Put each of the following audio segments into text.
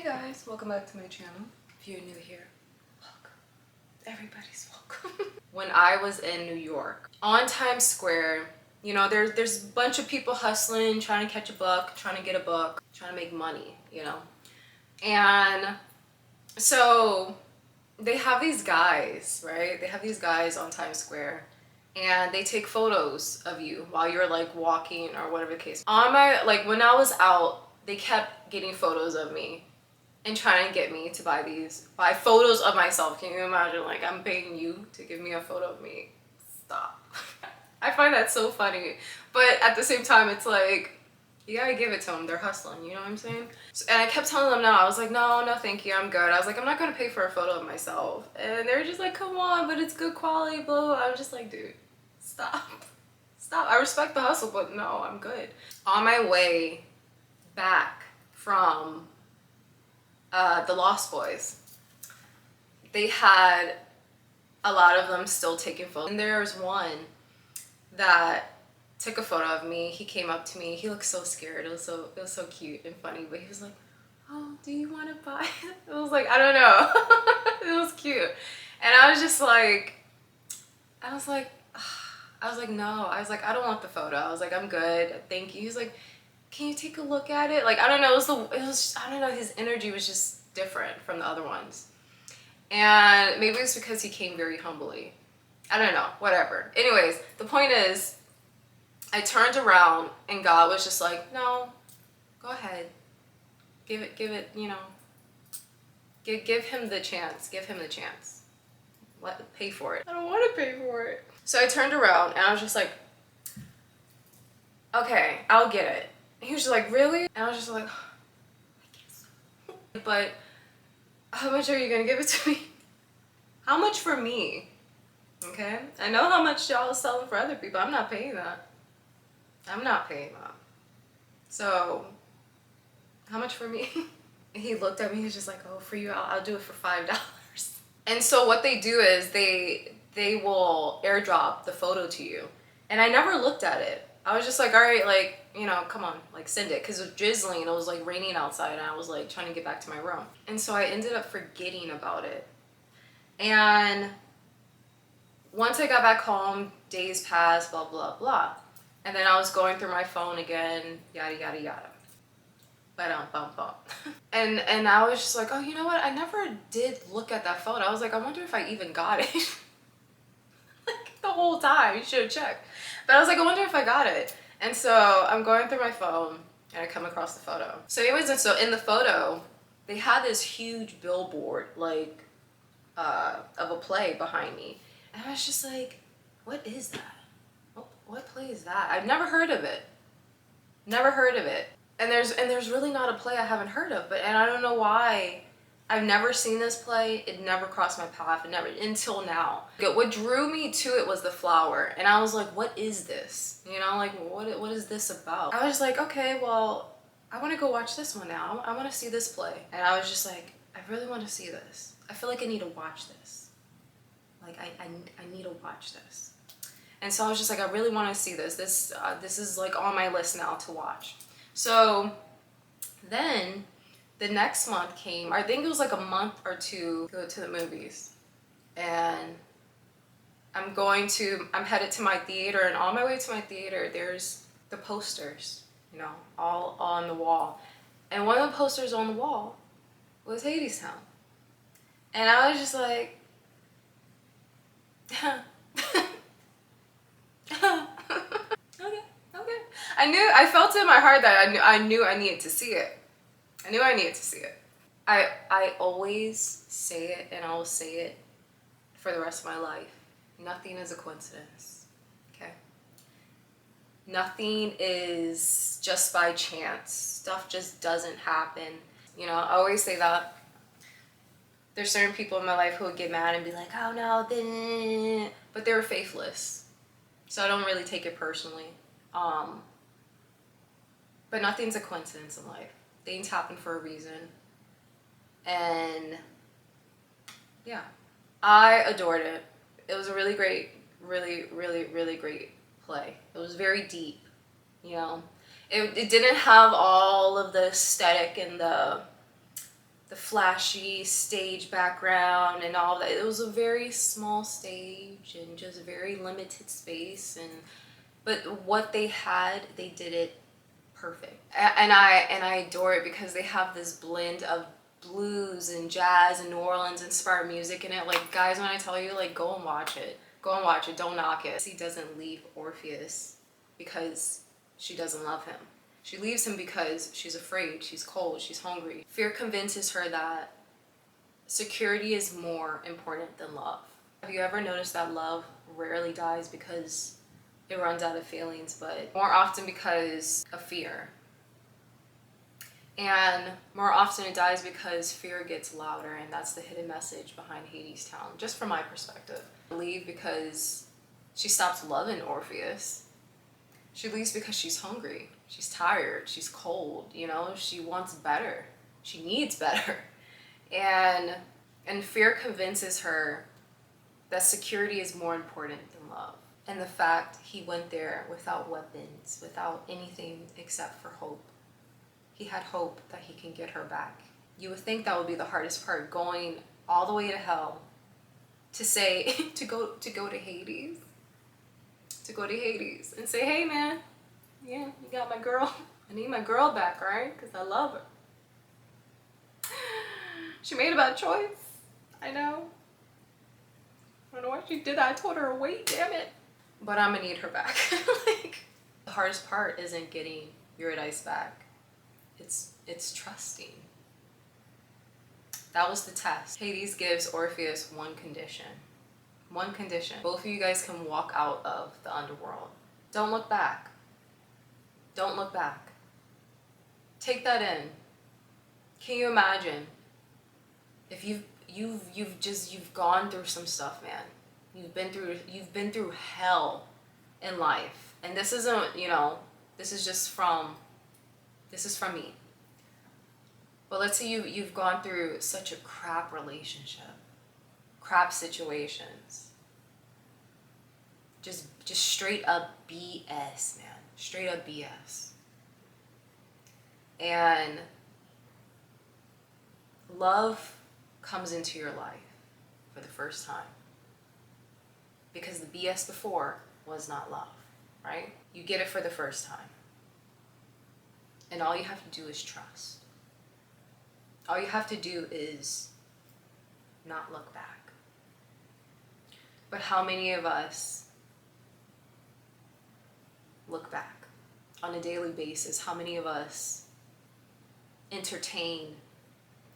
guys, welcome back to my channel. If you're new here, welcome. Everybody's welcome. When I was in New York, on Times Square, you know, there's a bunch of people hustling, trying to catch a buck, trying to get a buck, trying to make money, you know. And so they have these guys, right? They have these guys on Times Square and they take photos of you while you're like walking or whatever the case. On my, like when I was out, they kept getting photos of me and trying to get me to buy photos of myself. Can you imagine? Like, I'm paying you to give me a photo of me. Stop. I find that so funny. But at the same time, it's like, you gotta give it to them. They're hustling, you know what I'm saying? And I kept telling them no. I was like, no, thank you, I'm good. I was like, I'm not gonna pay for a photo of myself. And they were just like, come on, but it's good quality, blah, blah. I was just like, dude, stop. Stop. I respect the hustle, but no, I'm good. On my way back from the Lost Boys, they had a lot of them still taking photos. And there was one that took a photo of me. He came up to me. He looked so scared. It was so cute and funny. But he was like, "Oh, do you want to buy it?" It was like, I don't know. It was cute. And I was like, no. I was like, I don't want the photo. I was like, I'm good. Thank you. He was like, can you take a look at it? Like, I don't know. I don't know. His energy was just different from the other ones. And maybe it's because he came very humbly. I don't know. Whatever. Anyways, the point is, I turned around and God was just like, no, go ahead. Give it, you know, give him the chance. Give him the chance. Pay for it. I don't want to pay for it. So I turned around and I was just like, okay, I'll get it. And he was just like, really? And I was just like, I guess so. But how much are you gonna give it to me? How much for me? Okay? I know how much y'all are selling for other people. I'm not paying that. I'm not paying that. So, how much for me? He looked at me, he was just like, oh, for you, I'll do it for $5. And so what they do is they will airdrop the photo to you. And I never looked at it. I was just like, all right, like, you know, come on, like send it. Cause it was drizzling, it was like raining outside and I was like trying to get back to my room. And so I ended up forgetting about it. And once I got back home, days passed, blah, blah, blah. And then I was going through my phone again, yada, yada, yada. And I was just like, oh, you know what? I never did look at that photo. I was like, I wonder if I even got it. Like the whole time, you should have checked. But I was like, I wonder if I got it. And so I'm going through my phone and I come across the photo. So anyways, and so in the photo, they had this huge billboard, like, of a play behind me. And I was just like, what is that? What play is that? I've never heard of it. Never heard of it. And there's really not a play I haven't heard of, and I don't know why. I've never seen this play. It never crossed my path. It never, until now. What drew me to it was the flower, and I was like, what is this? You know, like what is this about? I was like, okay, well, I want to go watch this one now. I want to see this play. And I was just like, I really want to see this. I feel like I need to watch this. Like I need to watch this. And so I was just like, I really want to see this. This is like on my list now to watch. So then the next month came, I think it was like a month or two to go to the movies. And I'm headed to my theater, and on my way to my theater, there's the posters, you know, all on the wall. And one of the posters on the wall was Hadestown. And I was just like, okay. I felt in my heart that I knew I needed to see it. I knew I needed to see it. I always say it, and I will say it for the rest of my life. Nothing is a coincidence, okay? Nothing is just by chance. Stuff just doesn't happen. You know, I always say that. There's certain people in my life who would get mad and be like, oh no, then, but they were faithless. So I don't really take it personally. But nothing's a coincidence in life. Things happen for a reason. And yeah, I adored it. It was a really great, really great play. It was very deep, you know. It didn't have all of the aesthetic and the flashy stage background and all that. It was a very small stage and just very limited space, and but what they had, they did it perfect. And I adore it because they have this blend of blues and jazz and New Orleans inspired music in it. Like, guys, when I tell you, like, go and watch it. Go and watch it. Don't knock it. She doesn't leave Orpheus because she doesn't love him. She leaves him because she's afraid, she's cold, she's hungry. Fear convinces her that security is more important than love. Have you ever noticed that love rarely dies because it runs out of feelings, but more often because of fear? And more often it dies because fear gets louder, and that's the hidden message behind Hadestown, just from my perspective. Leave because she stops loving Orpheus. She leaves because she's hungry, she's tired, she's cold, you know, she wants better, she needs better. And fear convinces her that security is more important than love. And the fact he went there without weapons, without anything except for hope. He had hope that he can get her back. You would think that would be the hardest part, going all the way to hell to say, to go to Hades. To go to Hades and say, hey man, yeah, you got my girl. I need my girl back, right? Because I love her. She made a bad choice. I know. I don't know why she did that. I told her to wait, damn it. But I'm gonna need her back. Like, the hardest part isn't getting Eurydice back. It's trusting. That was the test. Hades gives Orpheus one condition. One condition. Both of you guys can walk out of the underworld. Don't look back. Don't look back. Take that in. Can you imagine if you've gone through some stuff, man. You've been through hell in life. And this isn't, you know, this is from me. But let's say you've gone through such a crap relationship, crap situations. Just straight up BS, man. Straight up BS. And love comes into your life for the first time. Because the BS before was not love, right? You get it for the first time. And all you have to do is trust. All you have to do is not look back. But how many of us look back on a daily basis? How many of us entertain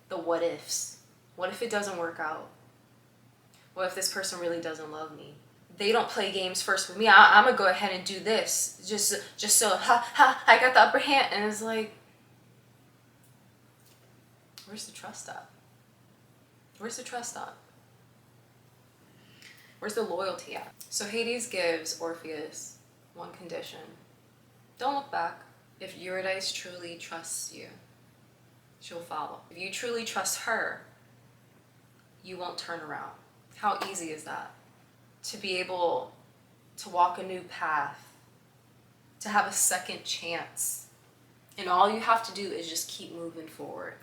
the what ifs? What if it doesn't work out? What if this person really doesn't love me? They don't play games first with me. I'm gonna go ahead and do this just so I got the upper hand. And it's like, where's the trust at? Where's the trust at? Where's the loyalty at? So Hades gives Orpheus one condition. Don't look back. If Eurydice truly trusts you, she'll follow. If you truly trust her, you won't turn around. How easy is that? To be able to walk a new path, to have a second chance. And all you have to do is just keep moving forward.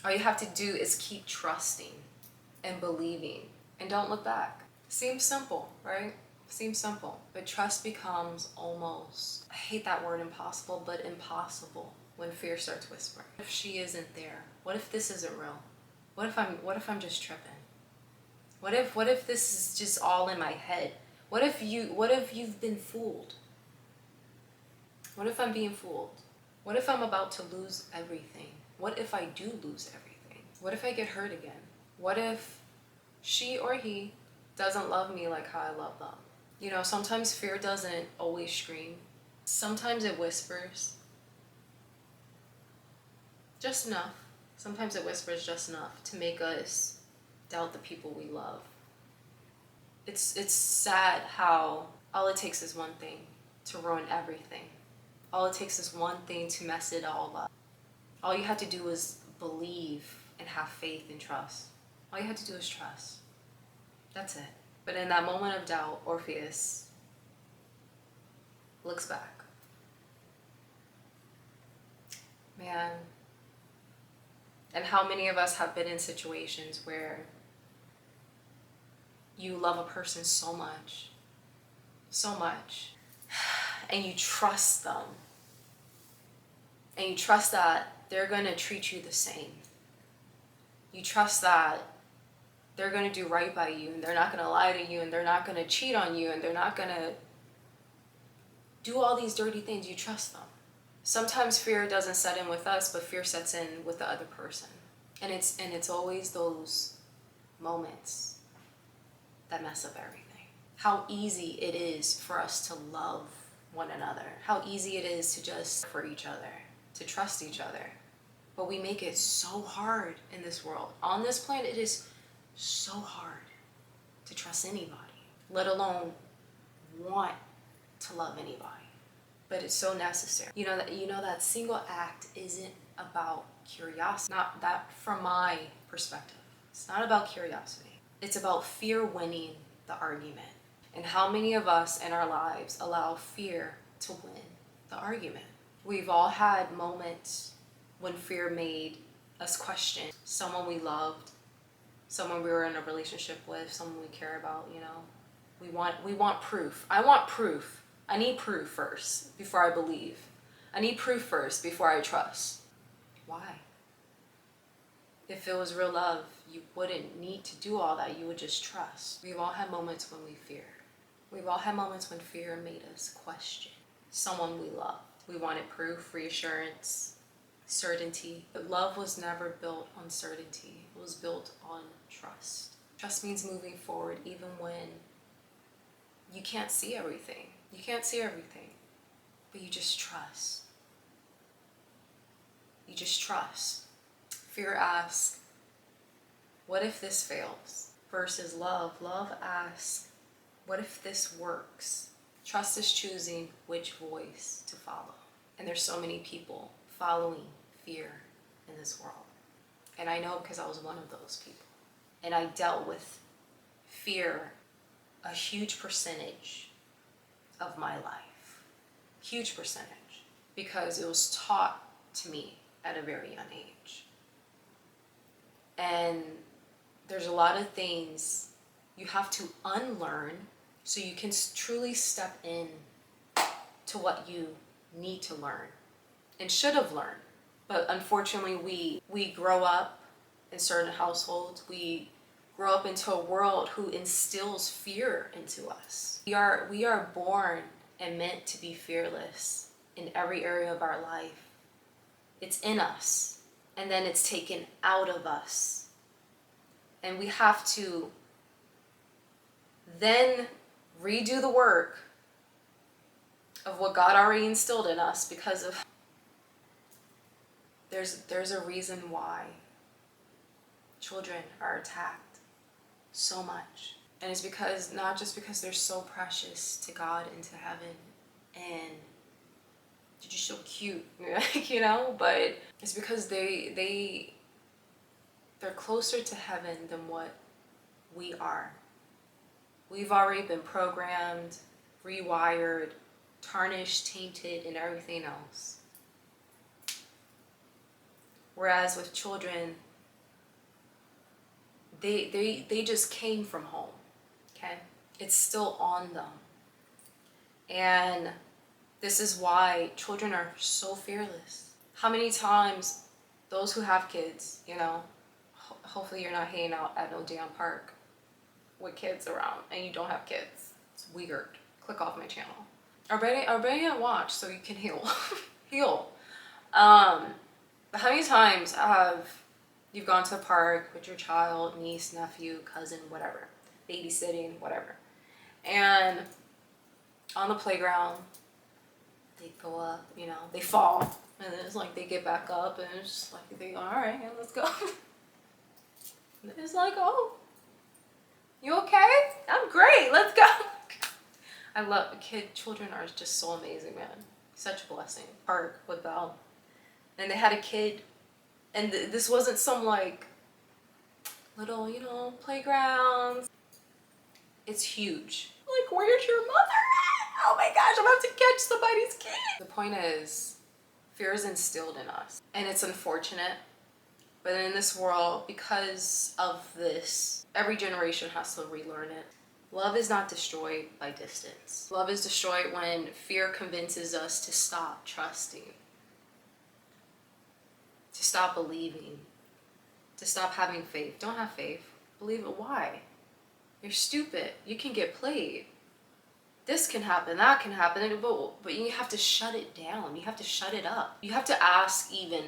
All you have to do is keep trusting and believing, and don't look back. Seems simple, right? Seems simple. But trust becomes almost, I hate that word impossible, but impossible when fear starts whispering. What if she isn't there? What if this isn't real? What if I'm just tripping? What if this is just all in my head? What if you've been fooled? What if I'm being fooled? What if I'm about to lose everything? What if I do lose everything? What if I get hurt again? What if she or he doesn't love me like how I love them? You know, sometimes fear doesn't always scream. Sometimes it whispers. Just enough. Sometimes it whispers just enough to make us doubt the people we love. It's sad how all it takes is one thing to ruin everything. All it takes is one thing to mess it all up. All you have to do is believe and have faith and trust. All you have to do is trust. That's it. But in that moment of doubt, Orpheus looks back. Man, And how many of us have been in situations where you love a person so much, and you trust them, and you trust that they're going to treat you the same. You trust that they're going to do right by you, and they're not going to lie to you, and they're not going to cheat on you, and they're not going to do all these dirty things. You trust them. Sometimes fear doesn't set in with us, but fear sets in with the other person. And it's always those moments that mess up everything. How easy it is for us to love one another. How easy it is to just for each other, to trust each other. But we make it so hard in this world. On this planet, it is so hard to trust anybody, let alone want to love anybody. But it's so necessary. You know that single act isn't about curiosity. Not that from my perspective. It's not about curiosity. It's about fear winning the argument. And how many of us in our lives allow fear to win the argument? We've all had moments when fear made us question someone we loved, someone we were in a relationship with, someone we care about, you know. We want proof. I want proof. I need proof first before I believe. I need proof first before I trust. Why? If it was real love, you wouldn't need to do all that. You would just trust. We've all had moments when we fear. We've all had moments when fear made us question someone we loved. We wanted proof, reassurance, certainty. But love was never built on certainty. It was built on trust. Trust means moving forward even when you can't see everything. You can't see everything, but you just trust. You just trust. Fear asks, what if this fails? Versus love. Love asks, what if this works? Trust is choosing which voice to follow. And there's so many people following fear in this world. And I know because I was one of those people. And I dealt with fear a huge percentage of my life. Huge percentage. Because it was taught to me at a very young age. And there's a lot of things you have to unlearn so you can truly step in to what you need to learn and should have learned. But unfortunately, we grow up in certain households. We grow up into a world who instills fear into us. We are born and meant to be fearless in every area of our life. It's in us, and then it's taken out of us. And we have to then redo the work of what God already instilled in us because of there's a reason why children are attacked so much. And it's because, not just because they're so precious to God and to heaven and they're just so cute, you know, but it's because they're closer to heaven than what we are. We've already been programmed, rewired, tarnished, tainted, and everything else. Whereas with children, they just came from home, okay? It's still on them. And this is why children are so fearless. How many times those who have kids, you know, hopefully you're not hanging out at no damn park with kids around and you don't have kids. It's weird. Click off my channel. Or better watch so you can heal. Heal. But how many times have you've gone to the park with your child, niece, nephew, cousin, whatever, babysitting, whatever, and on the playground, they go up, you know, they fall, and then it's like they get back up, and it's just like they go, all right, yeah, let's go. It's like, oh, you okay? I'm great. Let's go. I love children are just so amazing, man. Such a blessing. Park with Belle, and they had a kid, and this wasn't some like little, you know, playgrounds. It's huge. Like, where's your mother at? Oh my gosh, I'm about to catch somebody's kid. The point is, fear is instilled in us, and it's unfortunate, But in this world, because of this, every generation has to relearn it. Love is not destroyed by distance. Love is destroyed when fear convinces us to stop trusting, to stop believing, to stop having faith. Don't have faith. Believe it. Why? You're stupid. You can get played. This can happen, that can happen, but you have to shut it down. You have to shut it up. You have to ask even,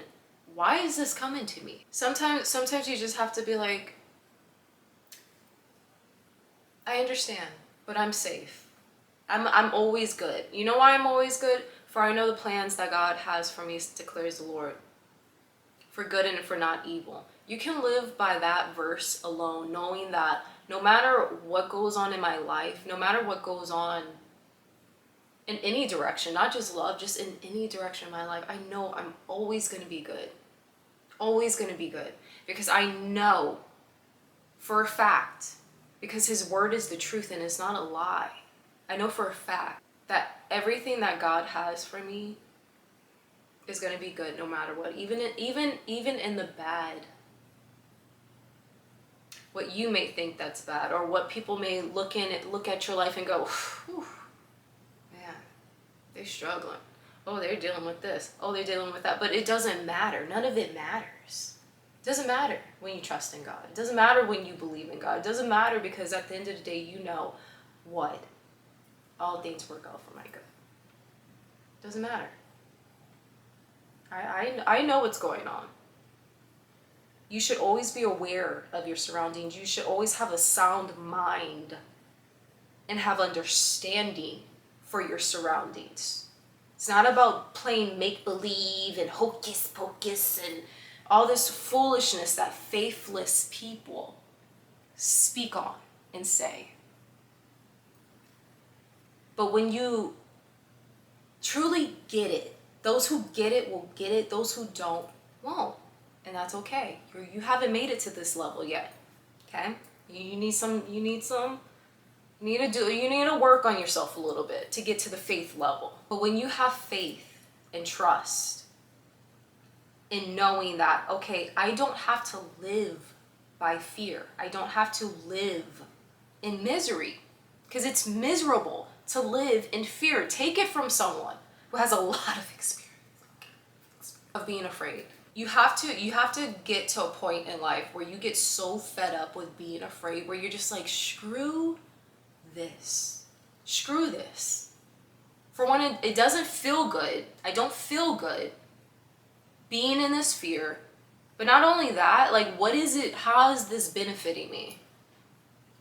why is this coming to me? Sometimes you just have to be like, I understand, but I'm safe. I'm always good. You know why I'm always good? For I know the plans that God has for me, declares the Lord, for good and for not evil. You can live by that verse alone, knowing that no matter what goes on in my life, no matter what goes on in any direction, not just love, just in any direction in my life, I know I'm always going to be good. Always going to be good. Because I know for a fact, because his word is the truth and it's not a lie. I know for a fact that everything that God has for me is going to be good no matter what. Even in the bad. What you may think that's bad, or what people may look at your life and go, whew, man, they're struggling. Oh, they're dealing with this. Oh, they're dealing with that. But it doesn't matter. None of it matters. It doesn't matter when you trust in God. It doesn't matter when you believe in God. It doesn't matter, because at the end of the day, you know what? All things work out for my good. It doesn't matter. I know what's going on. You should always be aware of your surroundings. You should always have a sound mind and have understanding for your surroundings. It's not about playing make-believe and hocus pocus and all this foolishness that faithless people speak on and say. But when you truly get it, those who get it will get it. Those who don't won't. And that's okay. You haven't made it to this level yet. Okay? You need to work on yourself a little bit to get to the faith level. But when you have faith and trust in knowing that, okay, I don't have to live by fear. I don't have to live in misery, because it's miserable to live in fear. Take it from someone who has a lot of experience of being afraid. You have to get to a point in life where you get so fed up with being afraid, where you're just like, screw this. Screw this. For one, it doesn't feel good. I don't feel good being in this fear. But not only that, like, what is it? How is this benefiting me?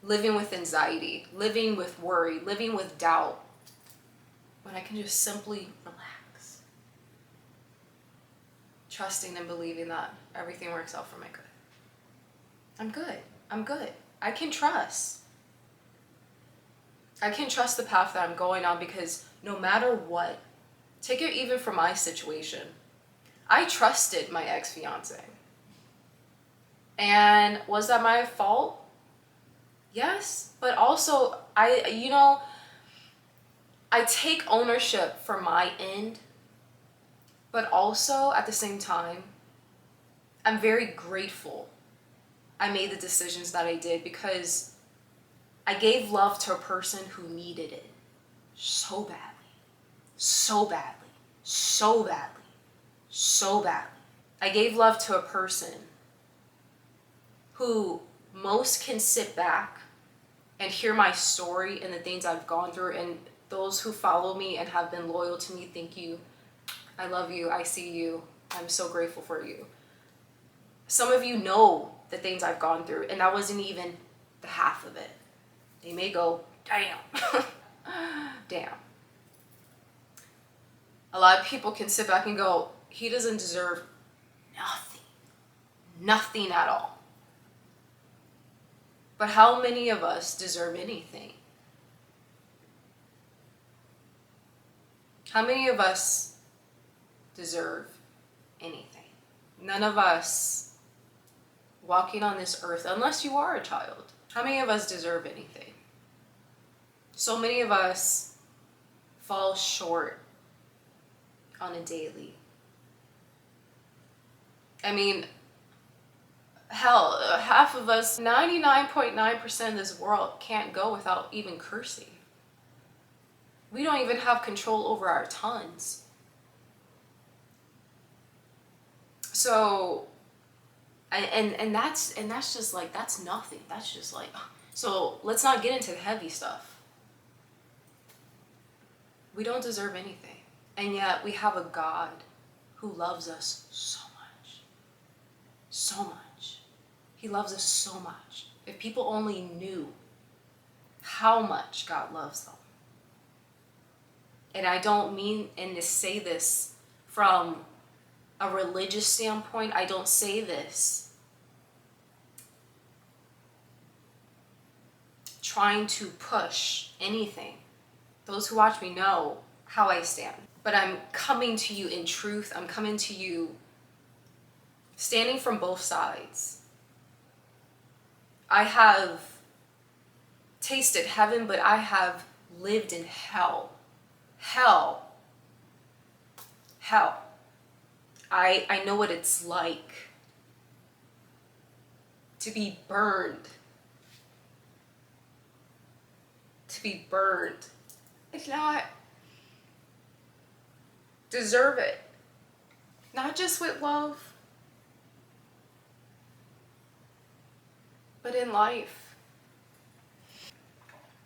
Living with anxiety, living with worry, living with doubt, when I can just simply relax. Trusting and believing that everything works out for my good. I'm good. I'm good. I can trust. I can trust the path that I'm going on, because no matter what, take it even from my situation, I trusted my ex-fiance. And was that my fault? Yes, but also I take ownership for my end. But also, at the same time, I'm very grateful I made the decisions that I did, because I gave love to a person who needed it so badly, so badly, so badly, so badly. I gave love to a person who most can sit back and hear my story and the things I've gone through, and those who follow me and have been loyal to me, thank you. I love you. I see you. I'm so grateful for you. Some of you know the things I've gone through, and that wasn't even the half of it. They may go, damn. Damn. A lot of people can sit back and go, he doesn't deserve nothing. Nothing at all. But how many of us deserve anything? How many of us deserve anything? None of us walking on this earth, unless you are a child, how many of us deserve anything? So many of us fall short on a daily. I mean, Hell, half of us, 99.9% of this world can't go without even cursing. We don't even have control over our tongues. So, and that's just like, that's nothing. That's just like, so let's not get into the heavy stuff. We don't deserve anything. And yet we have a God who loves us so much. So much. He loves us so much. If people only knew how much God loves them. And I don't mean and to say this from a religious standpoint. I don't say this trying to push anything. Those who watch me know how I stand. But I'm coming to you in truth. I'm coming to you standing from both sides. I have tasted heaven, but I have lived in hell. Hell. I know what it's like to be burned. To be burned. It's not deserve it. Not just with love, but in life.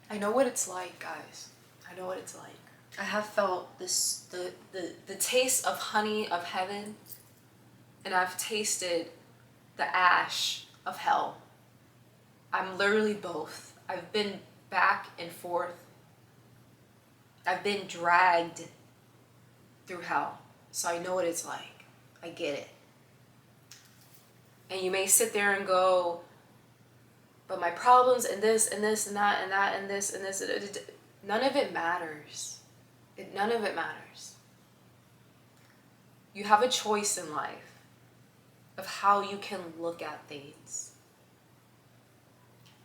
I know what it's like, guys. I know what it's like. I have felt this the taste of honey of heaven, and I've tasted the ash of hell. I'm literally both. I've been back and forth. I've been dragged through hell. So I know what it's like. I get it. And you may sit there and go, but my problems and this and this and that and that and this and this, none of it matters. None of it matters. You have a choice in life of how you can look at things.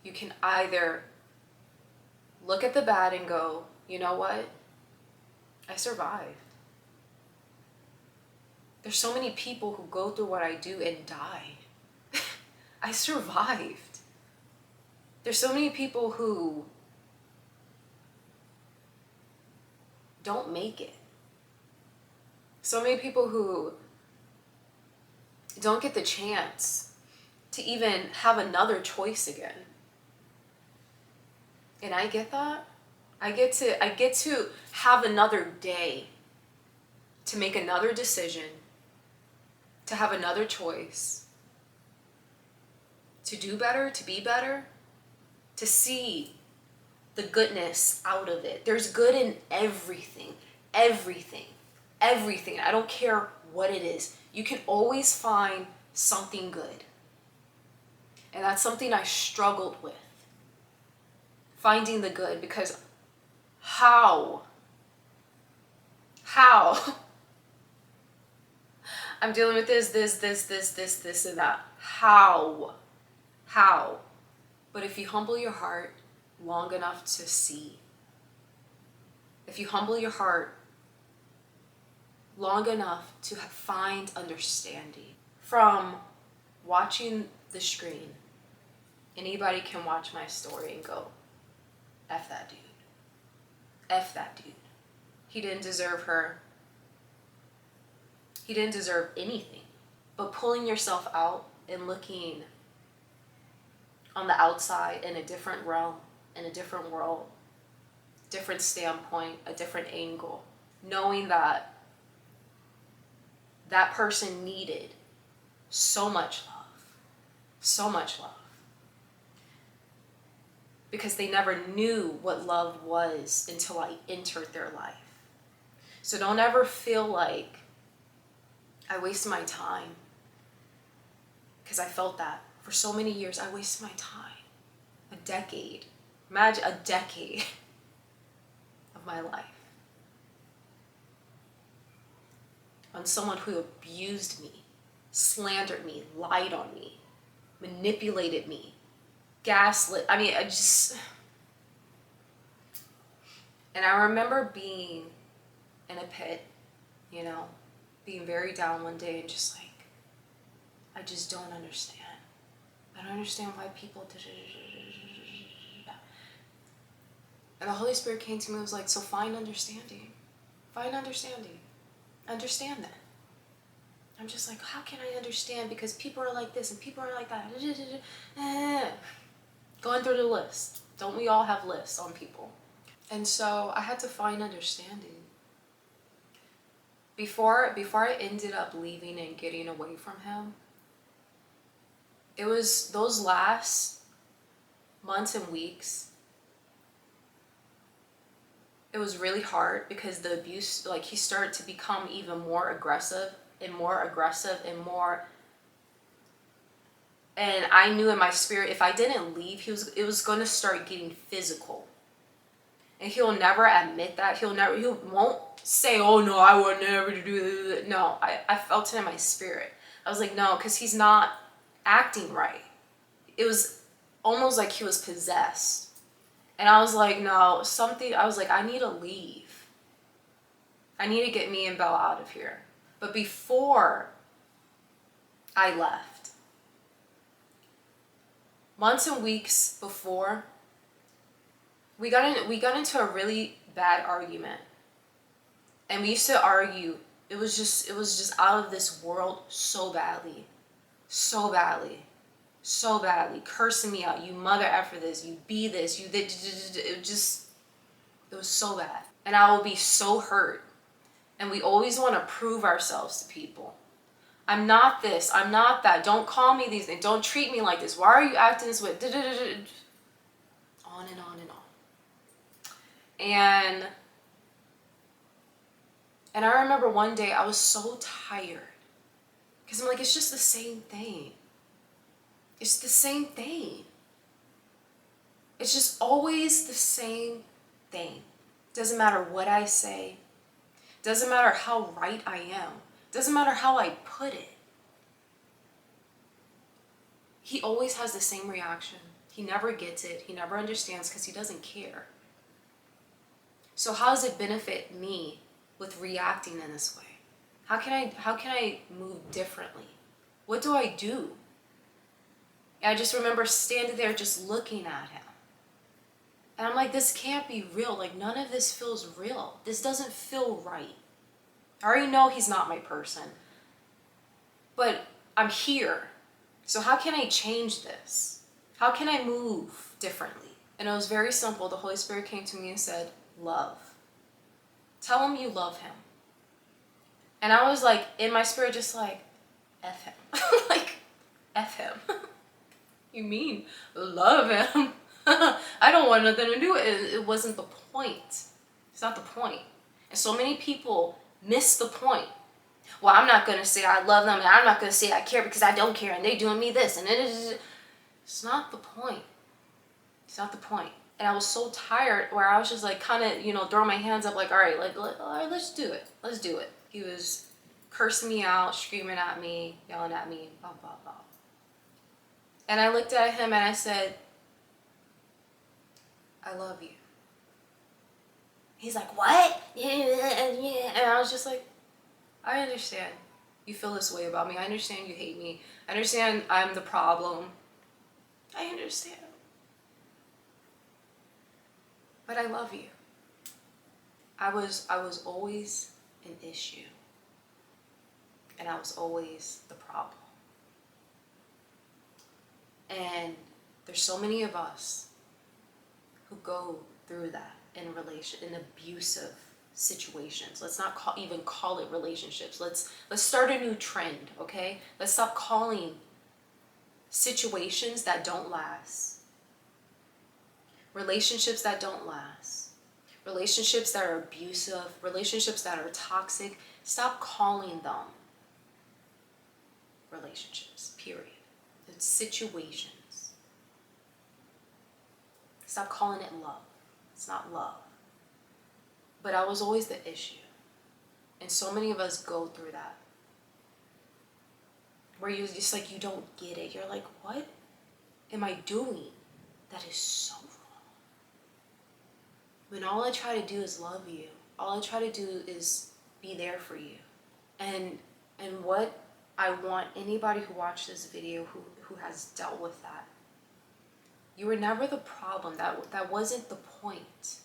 You can either look at the bad and go, you know what? I survived. There's so many people who go through what I do and die. I survived. There's so many people who don't make it. So many people who don't get the chance to even have another choice again. And I get that. I get to have another day to make another decision, to have another choice, to do better, to be better, to see the goodness out of it. There's good in everything. Everything. Everything. I don't care what it is. You can always find something good. And that's something I struggled with. Finding the good, because how? I'm dealing with this, and that. How? But if you humble your heart long enough to see, if you humble your heart long enough to find understanding from watching the screen, anybody can watch my story and go, F that dude. F that dude. He didn't deserve her. He didn't deserve anything. But pulling yourself out and looking on the outside in a different realm, in a different world, different standpoint, a different angle, knowing that that person needed so much love, because they never knew what love was until I entered their life. So don't ever feel like I wasted my time, because I felt that for so many years. I wasted my time. A decade. Imagine a decade of my life on someone who abused me, slandered me, lied on me, manipulated me, gaslit. I mean, and I remember being in a pit, being very down one day and just like, I just don't understand. understand why people. And the Holy Spirit came to me and was like, so find understanding. Find understanding. Understand that. I'm just like, how can I understand? Because people are like this and people are like that. Going through the list. Don't we all have lists on people? And so I had to find understanding. Before I ended up leaving and getting away from him, it was those last months and weeks. It was really hard because the abuse, like, he started to become even more aggressive and more aggressive and more. And I knew in my spirit, if I didn't leave, it was going to start getting physical. And he'll never admit that. He won't say, oh no, I would never do that. No, I felt it in my spirit. I was like, no, because he's not acting right. It was almost like he was possessed. And I was like, no, I was like, I need to leave. I need to get me and Bella out of here. But before I left, months and weeks before, we got into a really bad argument. And we used to argue. It was just out of this world so badly. So badly. So badly. Cursing me out. You mother effer this. You be this. You did. It was so bad. And I will be so hurt. And we always want to prove ourselves to people. I'm not this. I'm not that. Don't call me these things. Don't treat me like this. Why are you acting this way? On and on and on. And I remember one day I was so tired. Because I'm like, it's just the same thing. It's the same thing. It's just always the same thing. Doesn't matter what I say. Doesn't matter how right I am. Doesn't matter how I put it. He always has the same reaction. He never gets it. He never understands because he doesn't care. So how does it benefit me with reacting in this way? How can I move differently? What do I do? And I just remember standing there just looking at him. And I'm like, this can't be real. Like, none of this feels real. This doesn't feel right. I already know he's not my person. But I'm here. So how can I change this? How can I move differently? And it was very simple. The Holy Spirit came to me and said, love. Tell him you love him. And I was like, in my spirit, just like, F him. Like, F him. You mean love him? I don't want nothing to do with it. It wasn't the point. It's not the point. And so many people miss the point. Well, I'm not going to say I love them, and I'm not going to say I care because I don't care, and they're doing me this, and it's not the point. It's not the point. And I was so tired where I was just like kind of, throwing my hands up like, all right, let's do it. Let's do it. He was cursing me out, screaming at me, yelling at me, blah, blah, blah. And I looked at him and I said, I love you. He's like, what? Yeah. And I was just like, I understand you feel this way about me. I understand you hate me. I understand I'm the problem. I understand. But I love you. I was always an issue. And I was always the problem. And there's so many of us who go through that in abusive situations. Let's not even call it relationships. Let's start a new trend, okay? Let's stop calling situations that don't last, relationships that don't last, relationships that are abusive, relationships that are toxic. Stop calling them relationships, period. It's situations. Stop calling it love. It's not love. But I was always the issue. And so many of us go through that. Where you're just like, you don't get it. You're like, what am I doing that is so wrong? When all I try to do is love you. All I try to do is be there for you. And what I want anybody who watched this video, who has dealt with that. You were never the problem. That wasn't the point.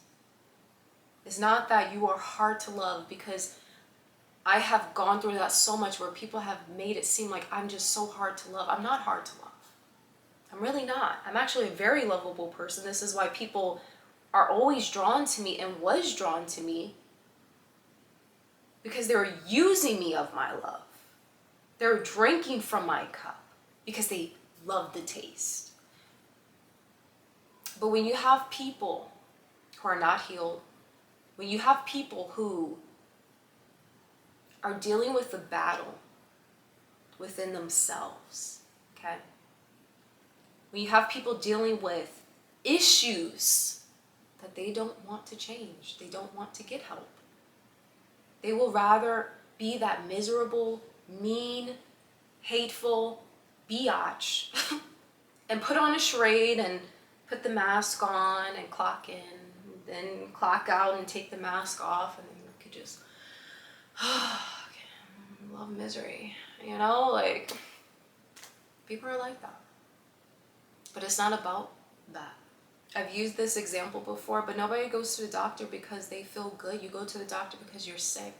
It's not that you are hard to love, because I have gone through that so much where people have made it seem like I'm just so hard to love. I'm not hard to love. I'm really not. I'm actually a very lovable person. This is why people are always drawn to me and was drawn to me, because they were using me of my love. They're drinking from my cup because they love the taste. But when you have people who are not healed, when you have people who are dealing with the battle within themselves, okay? When you have people dealing with issues that they don't want to change, they don't want to get help. They will rather be that miserable, mean, hateful biatch and put on a charade and put the mask on and clock in, then clock out and take the mask off, and then you could just, okay, love misery, you know? Like, people are like that. But it's not about that. I've used this example before, but nobody goes to the doctor because they feel good. You go to the doctor because you're sick.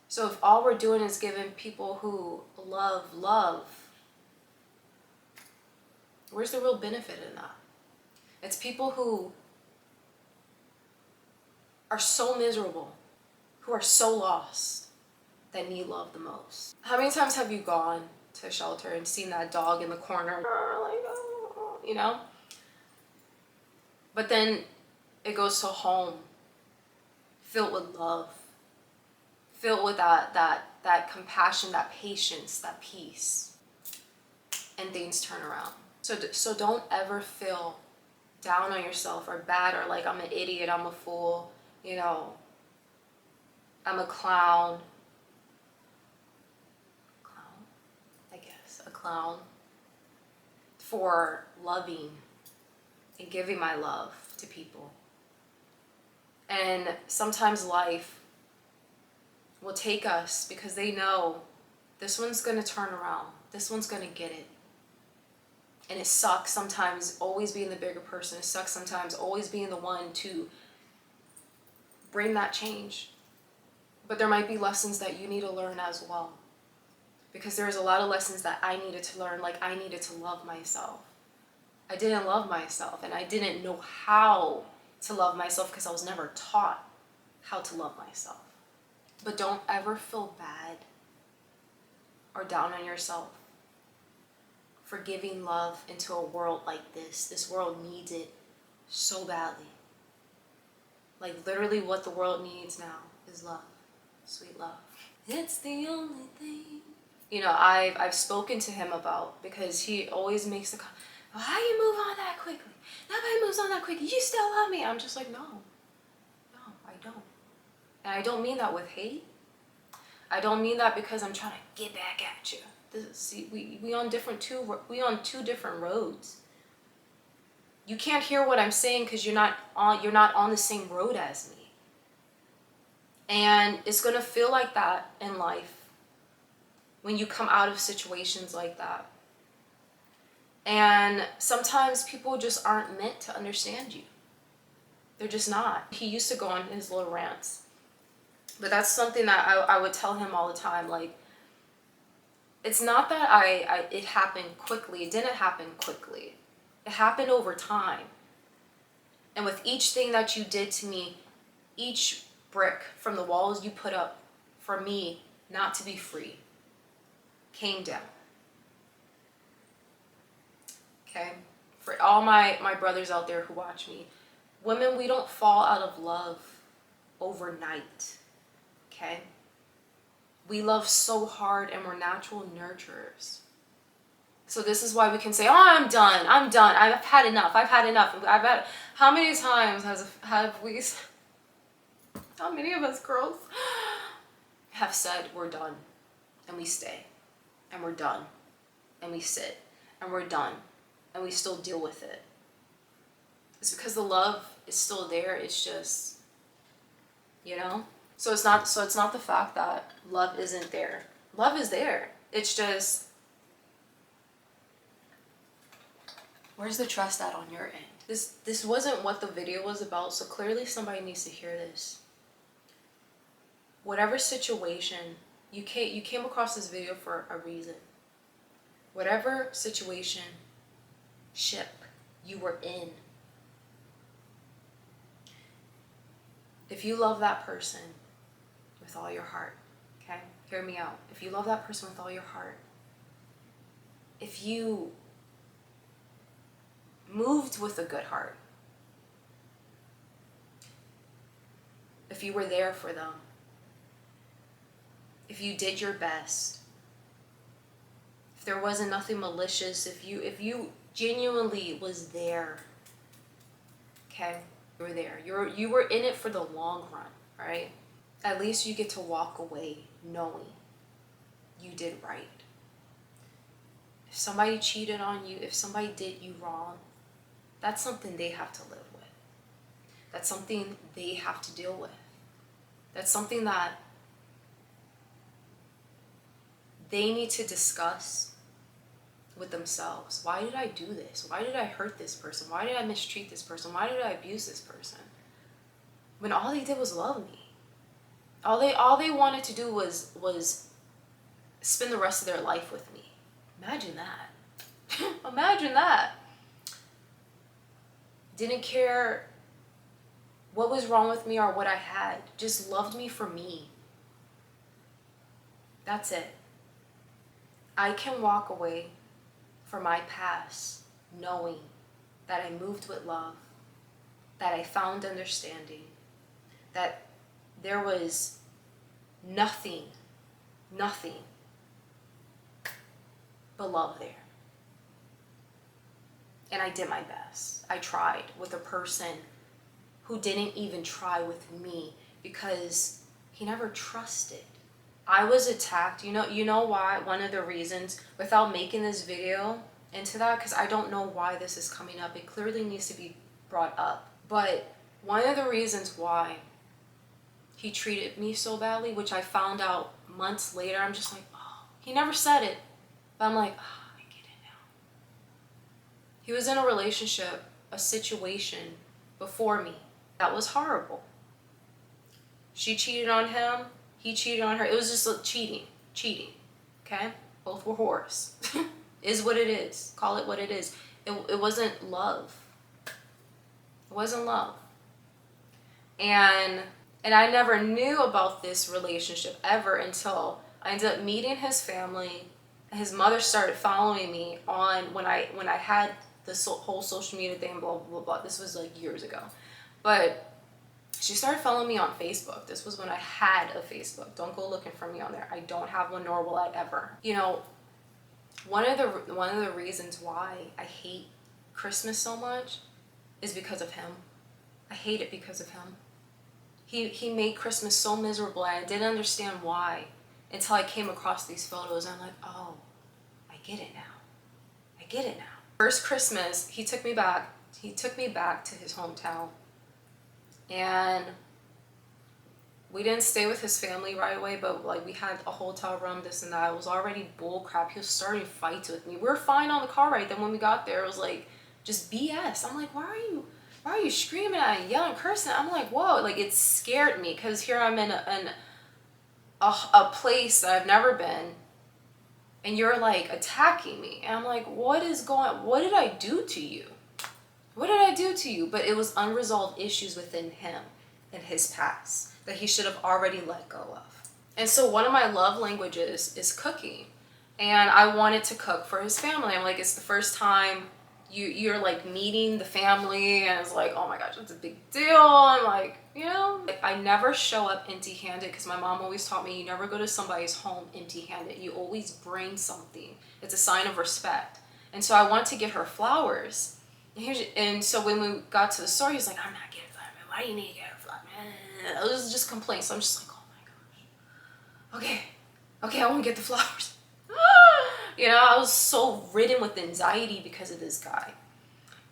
So if all we're doing is giving people who love, where's the real benefit in that? It's people who are so miserable, who are so lost, that need love the most. How many times have you gone to a shelter and seen that dog in the corner, like, oh, you know? But then it goes to a home filled with love, filled with that compassion, that patience, that peace, and things turn around. So don't ever feel down on yourself or bad or like I'm an idiot, I'm a fool, you know, I'm a clown. A clown for loving and giving my love to people. And sometimes life will take us because they know this one's gonna turn around, this one's gonna get it. And it sucks sometimes always being the bigger person. It sucks sometimes always being the one to bring that change. But there might be lessons that you need to learn as well. Because there's a lot of lessons that I needed to learn, like I needed to love myself. I didn't love myself, and I didn't know how to love myself because I was never taught how to love myself. But don't ever feel bad or down on yourself for giving love into a world like this. This world needs it so badly. Like literally what the world needs now is love, sweet love. It's the only thing. You know, I've spoken to him about, because he always makes the comment, oh, how you move on that quickly? Nobody moves on that quickly. You still love me. I'm just like, no, I don't. And I don't mean that with hate. I don't mean that because I'm trying to get back at you. We on two different roads. You can't hear what I'm saying because you're not on the same road as me. And it's gonna feel like that in life when you come out of situations like that. And sometimes people just aren't meant to understand you. They're just not. He used to go on his little rants. But that's something that I would tell him all the time. Like, it's not that it happened quickly. It didn't happen quickly. It happened over time. And with each thing that you did to me, each brick from the walls you put up for me not to be free came down. Okay? For all my brothers out there who watch me, women, we don't fall out of love overnight. Okay? We love so hard, and we're natural nurturers. So this is why we can say, oh, I'm done, I've had enough. How many times how many of us girls have said we're done, and we stay, and we're done, and we sit, and we're done, and we still deal with it? It's because the love is still there. It's just, you know? So it's not the fact that love isn't there. Love is there. It's just Where's the trust at on your end? This wasn't what the video was about, so clearly somebody needs to hear this. Whatever situation, you came across this video for a reason. Whatever situation, ship you were in, if you love that person with all your heart, okay? Hear me out. If you love that person with all your heart, if you moved with a good heart, if you were there for them, if you did your best, if there wasn't nothing malicious, if you genuinely was there, okay? You were there. You were in it for the long run, right? At least you get to walk away knowing you did right. If somebody cheated on you, if somebody did you wrong, that's something they have to live with. That's something they have to deal with. That's something that they need to discuss with themselves. Why did I do this? Why did I hurt this person? Why did I mistreat this person? Why did I abuse this person? When all they did was love me. All they wanted to do was spend the rest of their life with me. Imagine that. Imagine that. Didn't care what was wrong with me or what I had. Just loved me for me. That's it. I can walk away from my past knowing that I moved with love, that I found understanding, that there was nothing but love there. And I did my best. I tried with a person who didn't even try with me because he never trusted. I was attacked. You know why? One of the reasons, without making this video into that, because I don't know why this is coming up. It clearly needs to be brought up. But one of the reasons why he treated me so badly, which I found out months later, I'm just like, oh, he never said it. But I'm like, oh, I get it now. He was in a relationship, a situation before me that was horrible. She cheated on him. He cheated on her. It was just cheating, okay? Both were whores. Is what it is. Call it what it is. It wasn't love. It wasn't love. And I never knew about this relationship ever until I ended up meeting his family. His mother started following me on when I had this whole social media thing, blah, blah, blah. This was like years ago. But she started following me on Facebook. This was when I had a Facebook. Don't go looking for me on there. I don't have one, nor will I ever. You know, one of the reasons why I hate Christmas so much is because of him. I hate it because of him. He made Christmas so miserable, and I didn't understand why until I came across these photos. And I'm like, oh, I get it now. I get it now. First Christmas, he took me back to his hometown. And we didn't stay with his family right away, but like we had a hotel room, this and that. It was already bull crap. He was starting fights with me. We were fine on the car ride. Then when we got there, it was like just BS. I'm like, why are you screaming at me, yelling, cursing? I'm like, whoa, like it scared me because here I'm in a place that I've never been, and you're like attacking me. And I'm like, what did I do to you? What did I do to you? But it was unresolved issues within him and his past that he should have already let go of. And so one of my love languages is cooking. And I wanted to cook for his family. I'm like, it's the first time you're like meeting the family, and it's like, oh my gosh, it's a big deal. I'm like, you know, like, I never show up empty-handed because my mom always taught me you never go to somebody's home empty-handed. You always bring something. It's a sign of respect. And so I want to get her flowers. And so when we got to the store, he's like, I'm not getting flowers. Why do you need to get her flowers? It was just complaints. So I'm just like, oh my gosh. Okay, I won't get the flowers. You know, I was so ridden with anxiety because of this guy.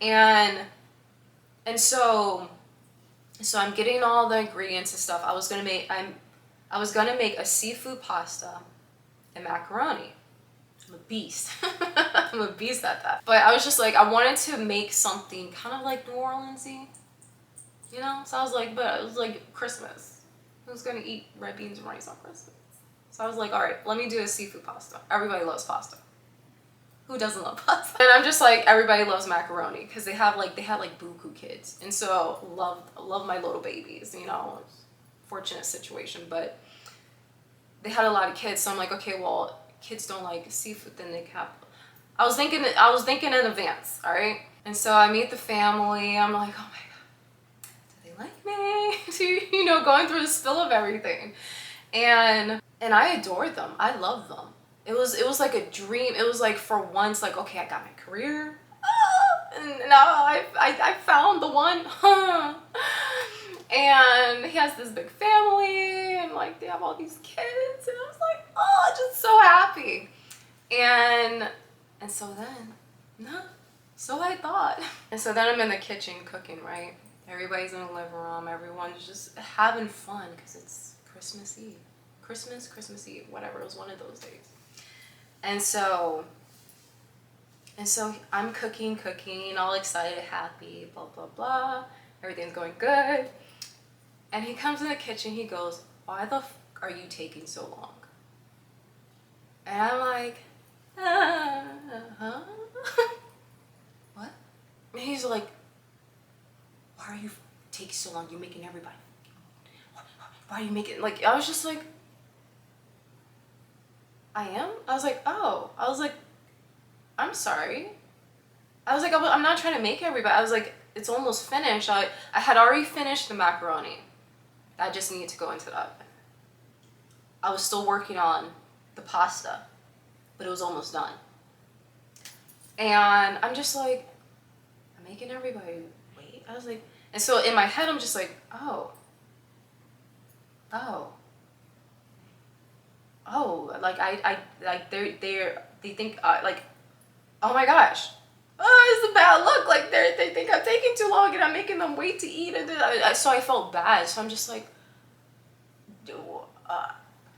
And so I'm getting all the ingredients and stuff. I was gonna make a seafood pasta and macaroni. I'm a beast. I'm a beast at that. But I was just like, I wanted to make something kind of like New Orleans-y, you know? So I was like, but it was like Christmas. Who's gonna eat red beans and rice on Christmas? So I was like, all right, let me do a seafood pasta. Everybody loves pasta. Who doesn't love pasta? And I'm just like, everybody loves macaroni because they had like buku kids. And so love my little babies, you know, fortunate situation, but they had a lot of kids. So I'm like, okay, well, kids don't like seafood, then they have, I was thinking in advance, all right? And so I meet the family. I'm like, oh my God, do they like me? You know, going through the spill of everything. And I adored them. I loved them. It was like a dream. It was like for once, like, okay, I got my career. And now I found the one. And he has this big family and like they have all these kids. And I was like, oh, just so happy. And so then, no, so I thought. And so then I'm in the kitchen cooking, right? Everybody's in the living room. Everyone's just having fun because it's Christmas Eve. Christmas Eve, whatever. It was one of those days. And so I'm cooking, all excited, happy, blah, blah, blah. Everything's going good. And he comes in the kitchen, he goes, why the f are you taking so long? And I'm like, huh? What? And he's like, why are you taking so long? You're making everybody. Why are you making, like, I was just like, I am? I was like, oh. I was like, I'm sorry. I was like, I'm not trying to make everybody. I was like, it's almost finished. I had already finished the macaroni. I just needed to go into the oven. I was still working on the pasta, but it was almost done. And I'm just like, I'm making everybody wait. I was like, and so in my head, I'm just like, oh, like like they think like, oh my gosh, oh, it's a bad look. Like they think I'm taking too long and I'm making them wait to eat. And so I felt bad. So I'm just like,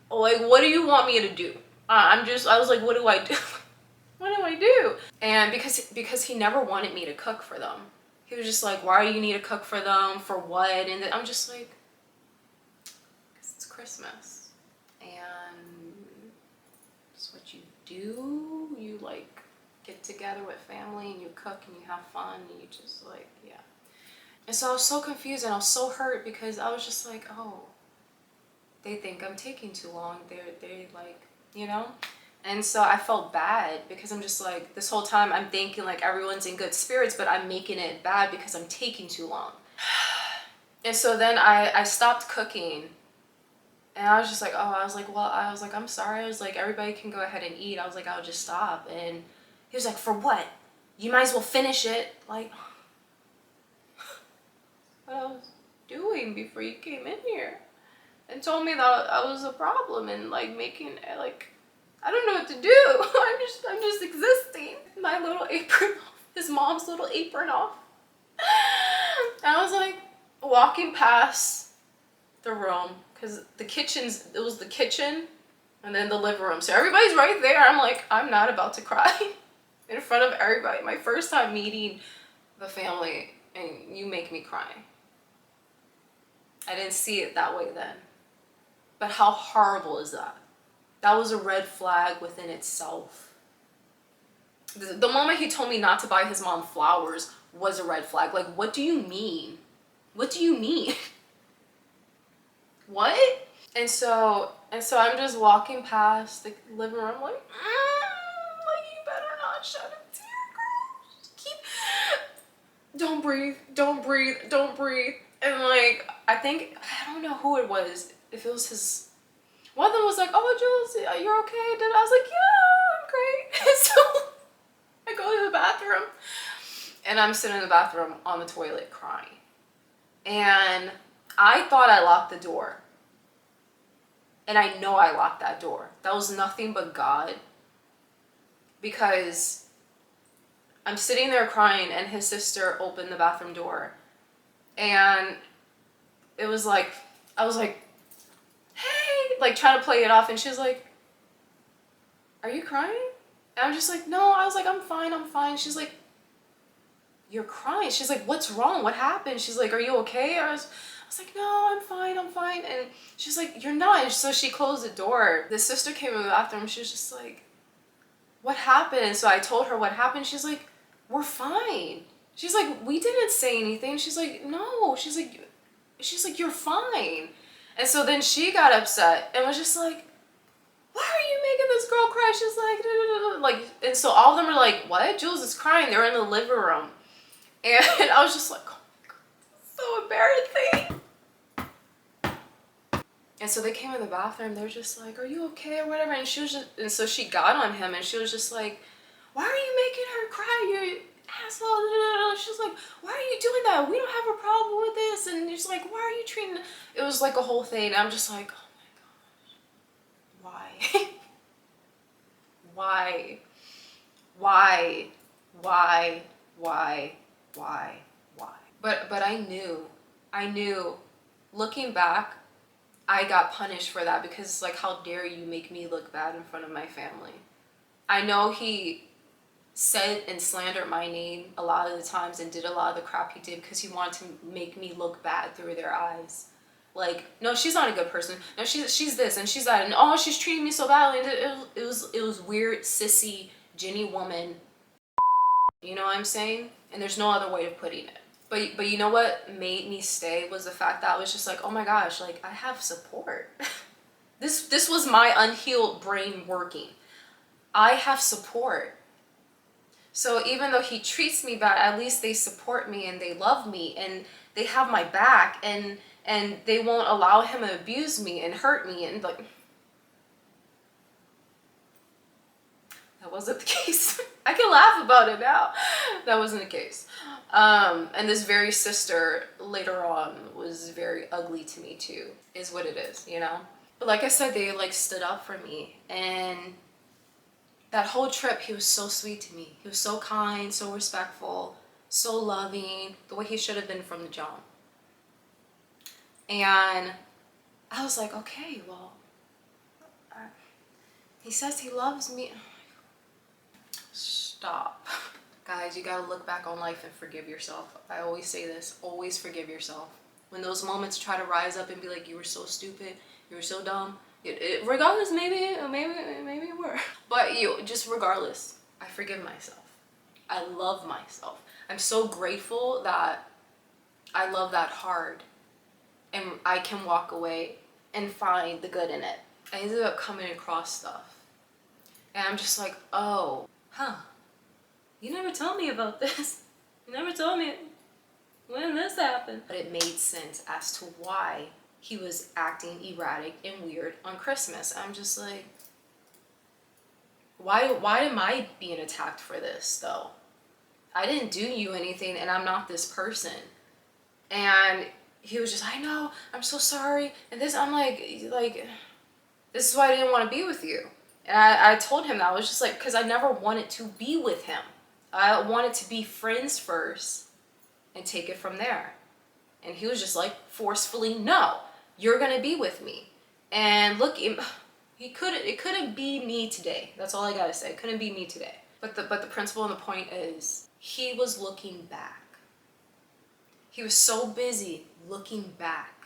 like, what do you want me to do? I was like, what do I do? What do I do? And because he never wanted me to cook for them. He was just like, why do you need to cook for them? For what? And I'm just like, because it's Christmas. And it's what you do. You like get together with family and you cook and you have fun and you just like, yeah. And so I was so confused and I was so hurt because I was just like, oh, they think I'm taking too long. They like, you know? And so I felt bad because I'm just like, this whole time I'm thinking like everyone's in good spirits, but I'm making it bad because I'm taking too long. And so then I stopped cooking and I was just like, oh, I was like, I'm sorry. I was like, everybody can go ahead and eat. I was like, I'll just stop. And he was like, for what? You might as well finish it. Like, what I was doing before you came in here and told me that I was a problem and like making like, I don't know what to do. I'm just existing. My little apron off, his mom's little apron off. And I was like walking past the room because it was the kitchen and then the living room. So everybody's right there. I'm like, I'm not about to cry in front of everybody. My first time meeting the family and you make me cry. I didn't see it that way then. But how horrible is that? That was a red flag within itself. The moment he told me not to buy his mom flowers was a red flag. Like, what do you mean? What do you mean? What? And so I'm just walking past the living room like, you better not shed a tear, girl. Just keep, don't breathe. And like, I don't know who it was. If it was his, one of them was like, oh, Jules, you're okay? I was like, yeah, I'm great. And so I go to the bathroom and I'm sitting in the bathroom on the toilet crying. And I thought I locked the door. And I know I locked that door. That was nothing but God. Because I'm sitting there crying and his sister opened the bathroom door. And it was like, I was like, hey, like trying to play it off. And she was like, are you crying? And I'm just like, no. I was like, I'm fine, I'm fine. She's like, you're crying. She's like, what's wrong? What happened? She's like, are you okay? I was like, no, I'm fine, I'm fine. And she's like, you're not. And so she closed the door. The sister came in the bathroom. She was just like, what happened? And so I told her what happened. She's like, we're fine. She's like, we didn't say anything. She's like, no. She's like, you're fine. And so then she got upset and was just like, why are you making this girl cry? She's like, da, da, da, like, and so all of them are like, what? Jules is crying. They're in the living room. And I was just like, oh my God, so embarrassing. And so they came in the bathroom. They're just like, are you okay or whatever? And she was just, and so she got on him and she was just like, why are you making her cry? You asshole. She's like, why are you doing that? We don't have a problem with this. And she's like, why are you treating? It was like a whole thing. I'm just like, oh my gosh, why? Why? Why? Why? Why? Why? Why? But I knew, looking back, I got punished for that because it's like, how dare you make me look bad in front of my family? I know he said and slandered my name a lot of the times and did a lot of the crap he did because he wanted to make me look bad through their eyes. Like, no, she's not a good person. No, she's this and she's that, and oh, she's treating me so badly. And it was weird, sissy, Jenny woman. You know what I'm saying? And there's no other way of putting it. But you know what made me stay was the fact that I was just like, oh my gosh, like, I have support. This was my unhealed brain working. I have support. So even though he treats me bad, at least they support me and they love me and they have my back and they won't allow him to abuse me and hurt me. And like, that wasn't the case. I can laugh about it now. That wasn't the case. And this very sister later on was very ugly to me too, is what it is, you know? But like I said, they like stood up for me, and that whole trip, he was so sweet to me. He was so kind, so respectful, so loving, the way he should have been from the jump. And I was like, okay, well, he says he loves me. Stop. Guys, you gotta look back on life and forgive yourself. I always say this, always forgive yourself. When those moments try to rise up and be like, you were so stupid, you were so dumb, regardless, maybe you were. But just regardless, I forgive myself. I love myself. I'm so grateful that I love that hard and I can walk away and find the good in it. I ended up coming across stuff and I'm just like, oh, you never told me about this. You never told me when this happened. But it made sense as to why he was acting erratic and weird on Christmas. I'm just like, why am I being attacked for this though? I didn't do you anything and I'm not this person. And he was just, I know, I'm so sorry. And this, I'm like, this is why I didn't want to be with you. And I told him that. I was just like, because I never wanted to be with him. I wanted to be friends first and take it from there. And he was just like, forcefully, no, you're going to be with me. And look, it couldn't be me today. That's all I got to say. It couldn't be me today. But the principle and the point is, he was looking back. He was so busy looking back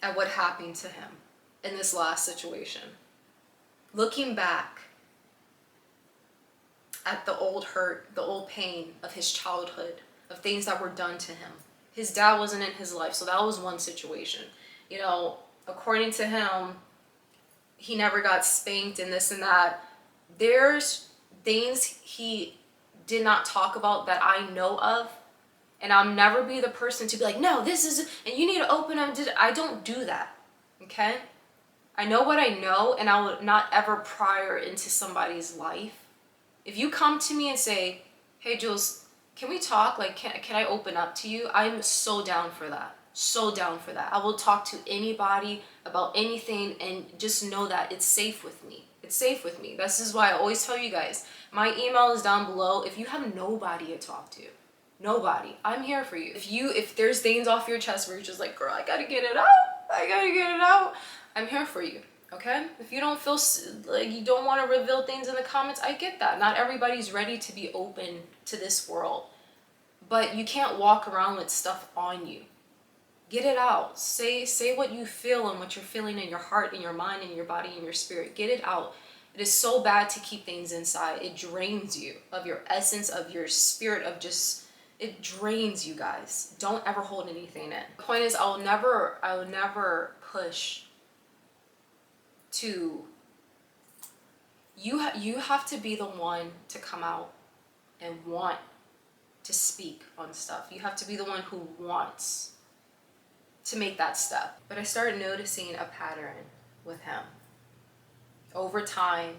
at what happened to him in this last situation. Looking back at the old hurt, the old pain of his childhood, of things that were done to him. His dad wasn't in his life, so that was one situation. You know, according to him, he never got spanked and this and that. There's things he did not talk about that I know of, and I'll never be the person to be like, no, this is, and you need to open up. I don't do that, okay? I know what I know, and I will not ever pry into somebody's life. If you come to me and say, hey, Jules, can we talk? Like, can I open up to you? I'm so down for that. So down for that. I will talk to anybody about anything, and just know that it's safe with me. It's safe with me. This is why I always tell you guys, my email is down below. If you have nobody to talk to, nobody, I'm here for you. If there's things off your chest where you're just like, girl, I gotta get it out. I'm here for you, Okay? If you don't feel like you don't want to reveal things in the comments, I get that. Not everybody's ready to be open to this world. But you can't walk around with stuff on you. Get it out. Say what you feel and what you're feeling in your heart, in your mind, in your body, in your spirit. Get it out. It is so bad to keep things inside. It drains you of your essence, of your spirit, of just, it drains you guys. Don't ever hold anything in. The point is, I will never push to, you have to be the one to come out and want to speak on stuff. You have to be the one who wants to make that step. But I started noticing a pattern with him over time,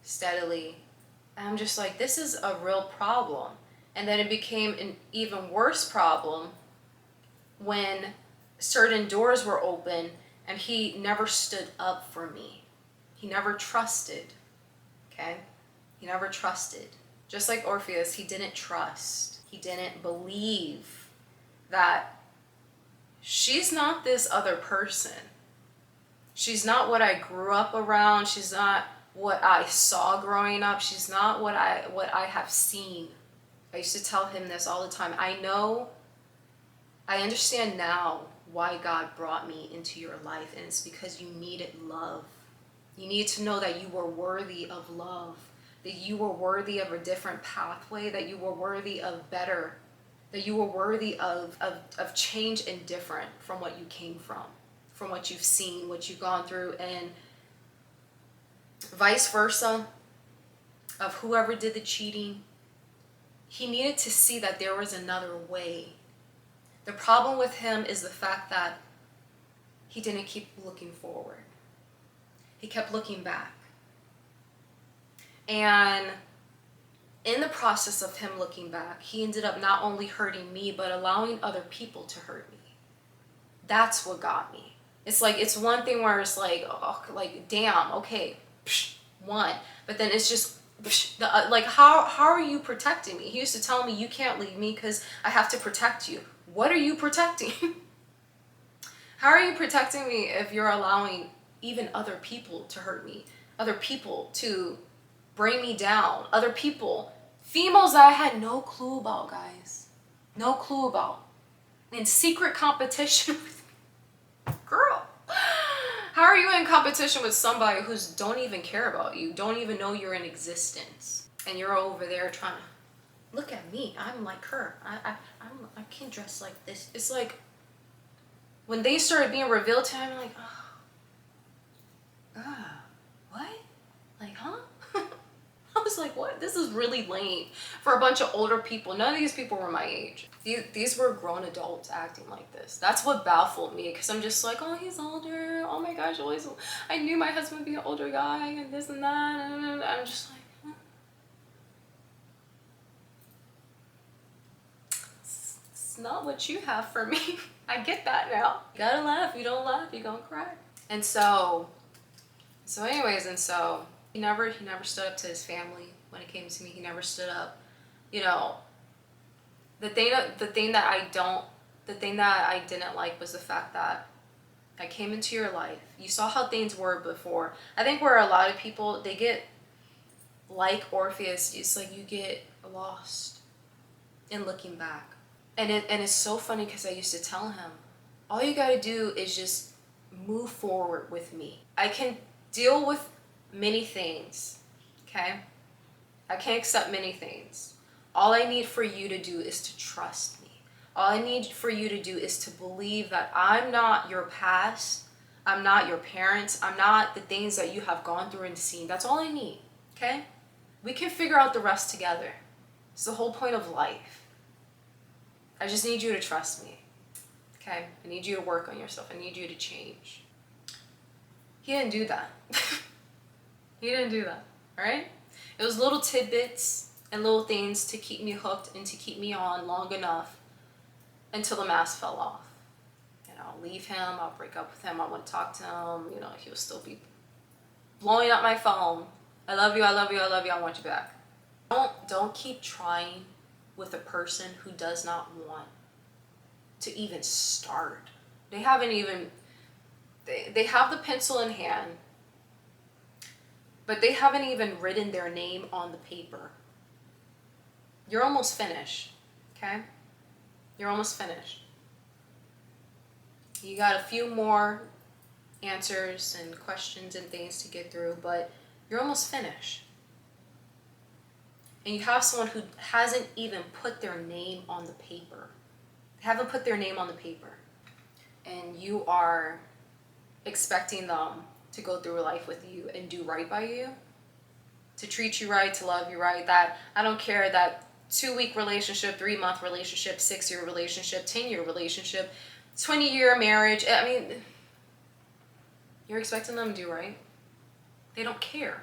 steadily. And I'm just like, this is a real problem. And then it became an even worse problem when certain doors were open and he never stood up for me. He never trusted, okay? He never trusted. Just like Orpheus, he didn't trust. He didn't believe that she's not this other person. She's not what I grew up around. She's not what I saw growing up. She's not what I have seen. I used to tell him this all the time. I understand now why God brought me into your life, and it's because you needed love. You need to know that you were worthy of love, that you were worthy of a different pathway, that you were worthy of better, that you were worthy of change and different from what you came from what you've seen, what you've gone through, and vice versa, of whoever did the cheating. He needed to see that there was another way. The problem with him is the fact that he didn't keep looking forward. He kept looking back. And in the process of him looking back, he ended up not only hurting me, but allowing other people to hurt me. That's what got me. It's like, it's one thing where it's like, oh, like, damn, okay, one. But then it's just, like, how are you protecting me? He used to tell me, you can't leave me because I have to protect you. What are you protecting? How are you protecting me if you're allowing even other people to hurt me? Other people to bring me down? Other people, females that I had no clue about, guys. No clue about. In secret competition with me. Girl, how are you in competition with somebody who's don't even care about you, don't even know you're in existence, and you're over there trying to look at me? I'm like her. I can't dress like this. It's like when they started being revealed to him, I'm like, what? Like, huh? I was like, what? This is really lame for a bunch of older people. None of these people were my age. These were grown adults acting like this. That's what baffled me, because I'm just like, oh, he's older. Oh my gosh, I knew my husband would be an older guy and this and that. And I'm just like, huh? It's not what you have for me. I get that now. You gotta laugh. You don't laugh, you're gonna cry. And so anyways, he never stood up to his family when it came to me. He never stood up. You know, the thing that I didn't like was the fact that I came into your life. You saw how things were before. I think where a lot of people, they get like Orpheus, it's like you get lost in looking back. And it's so funny, because I used to tell him, all you gotta do is just move forward with me. I can deal with many things, okay? I can accept many things. All I need for you to do is to trust me. All I need for you to do is to believe that I'm not your past, I'm not your parents, I'm not the things that you have gone through and seen. That's all I need, okay? We can figure out the rest together. It's the whole point of life. I just need you to trust me, okay? I need you to work on yourself. I need you to change. He didn't do that. He didn't do that, all right? It was little tidbits and little things to keep me hooked and to keep me on long enough until the mask fell off. And I'll leave him, I'll break up with him, I wouldn't talk to him, you know, he will still be blowing up my phone. I love you, I love you, I love you, I want you back. Don't keep trying with a person who does not want to even start. They haven't even They have the pencil in hand, but they haven't even written their name on the paper. You're almost finished, okay? You're almost finished. You got a few more answers and questions and things to get through, but you're almost finished. And you have someone who hasn't even put their name on the paper. They haven't put their name on the paper. And you are expecting them to go through life with you and do right by you, to treat you right, to love you right. That I don't care that 2-week relationship, 3-month relationship, 6-year relationship, 10-year relationship, 20-year marriage. I mean, you're expecting them to do right. They don't care.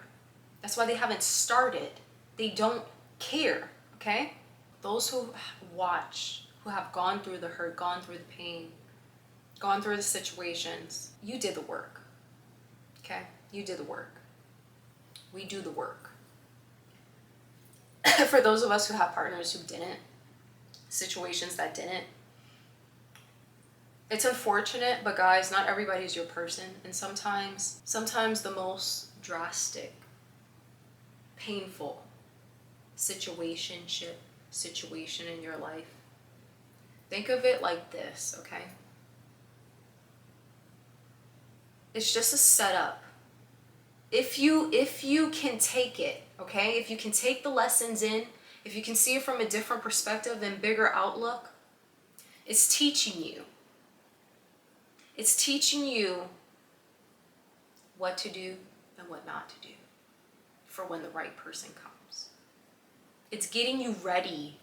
That's why they haven't started. They don't care, okay? Those who watch, who have gone through the hurt, gone through the pain, gone through the situations, you did the work, okay? You did the work. We do the work. For those of us who have partners who didn't, situations that didn't, it's unfortunate, but guys, not everybody's your person. And sometimes the most drastic, painful situation in your life, think of it like this, okay? It's just a setup. If you can take it, okay? If you can take the lessons in, if you can see it from a different perspective and bigger outlook, it's teaching you. It's teaching you what to do and what not to do for when the right person comes. It's getting you ready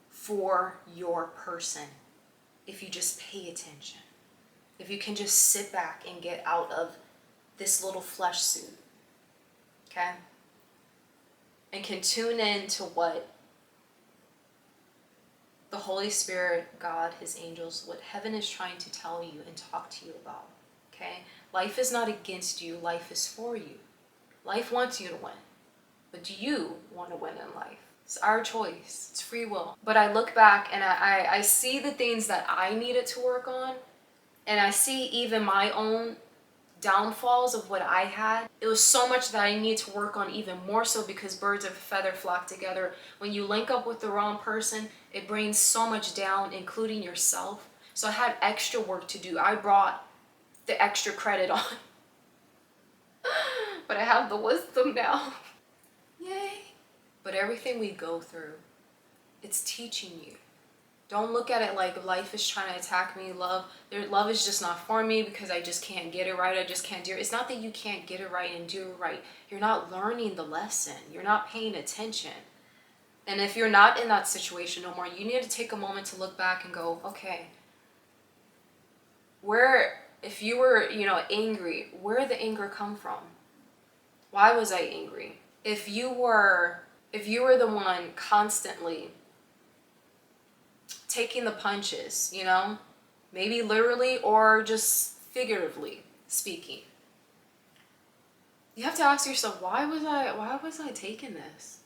for your person if you just pay attention. If you can just sit back and get out of this little flesh suit, okay? And can tune in to what the Holy Spirit, God, His angels, what heaven is trying to tell you and talk to you about, okay? Life is not against you, life is for you. Life wants you to win, but do you want to win in life? It's our choice, it's free will. But I look back and I see the things that I needed to work on, and I see even my own downfalls of what I had. It was so much that I need to work on even more so, because birds of a feather flock together. When you link up with the wrong person, it brings so much down, including yourself. So I had extra work to do. I brought the extra credit on. But I have the wisdom now. Yay. But everything we go through, it's teaching you. Don't look at it like life is trying to attack me. Love is just not for me because I just can't get it right. I just can't do it. It's not that you can't get it right and do it right. You're not learning the lesson. You're not paying attention. And if you're not in that situation no more, you need to take a moment to look back and go, okay, if you were, angry, where did the anger come from? Why was I angry? If you were the one constantly taking the punches, maybe literally or just figuratively speaking, you have to ask yourself, why was I taking this?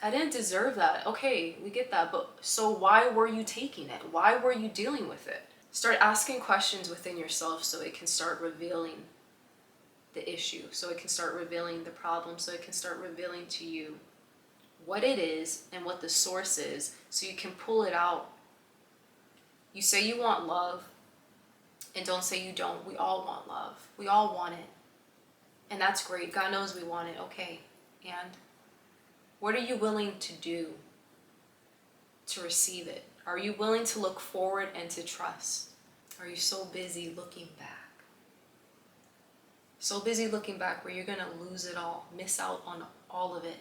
I didn't deserve that. Okay, we get that, but so why were you taking it? Why were you dealing with it? Start asking questions within yourself so it can start revealing the issue, so it can start revealing the problem, so it can start revealing to you what it is and what the source is, so you can pull it out. You say you want love, and don't say you don't. We all want love. We all want it. And that's great. God knows we want it. Okay. And what are you willing to do to receive it? Are you willing to look forward and to trust? Are you so busy looking back? So busy looking back where you're going to lose it all, miss out on all of it,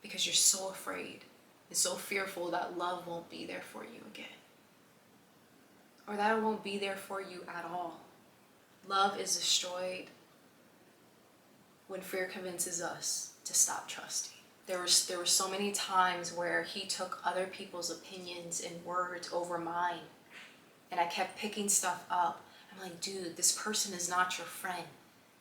because you're so afraid and so fearful that love won't be there for you again, or that it won't be there for you at all. Love is destroyed when fear convinces us to stop trusting. There were so many times where he took other people's opinions and words over mine, and I kept picking stuff up. I'm like, dude, this person is not your friend.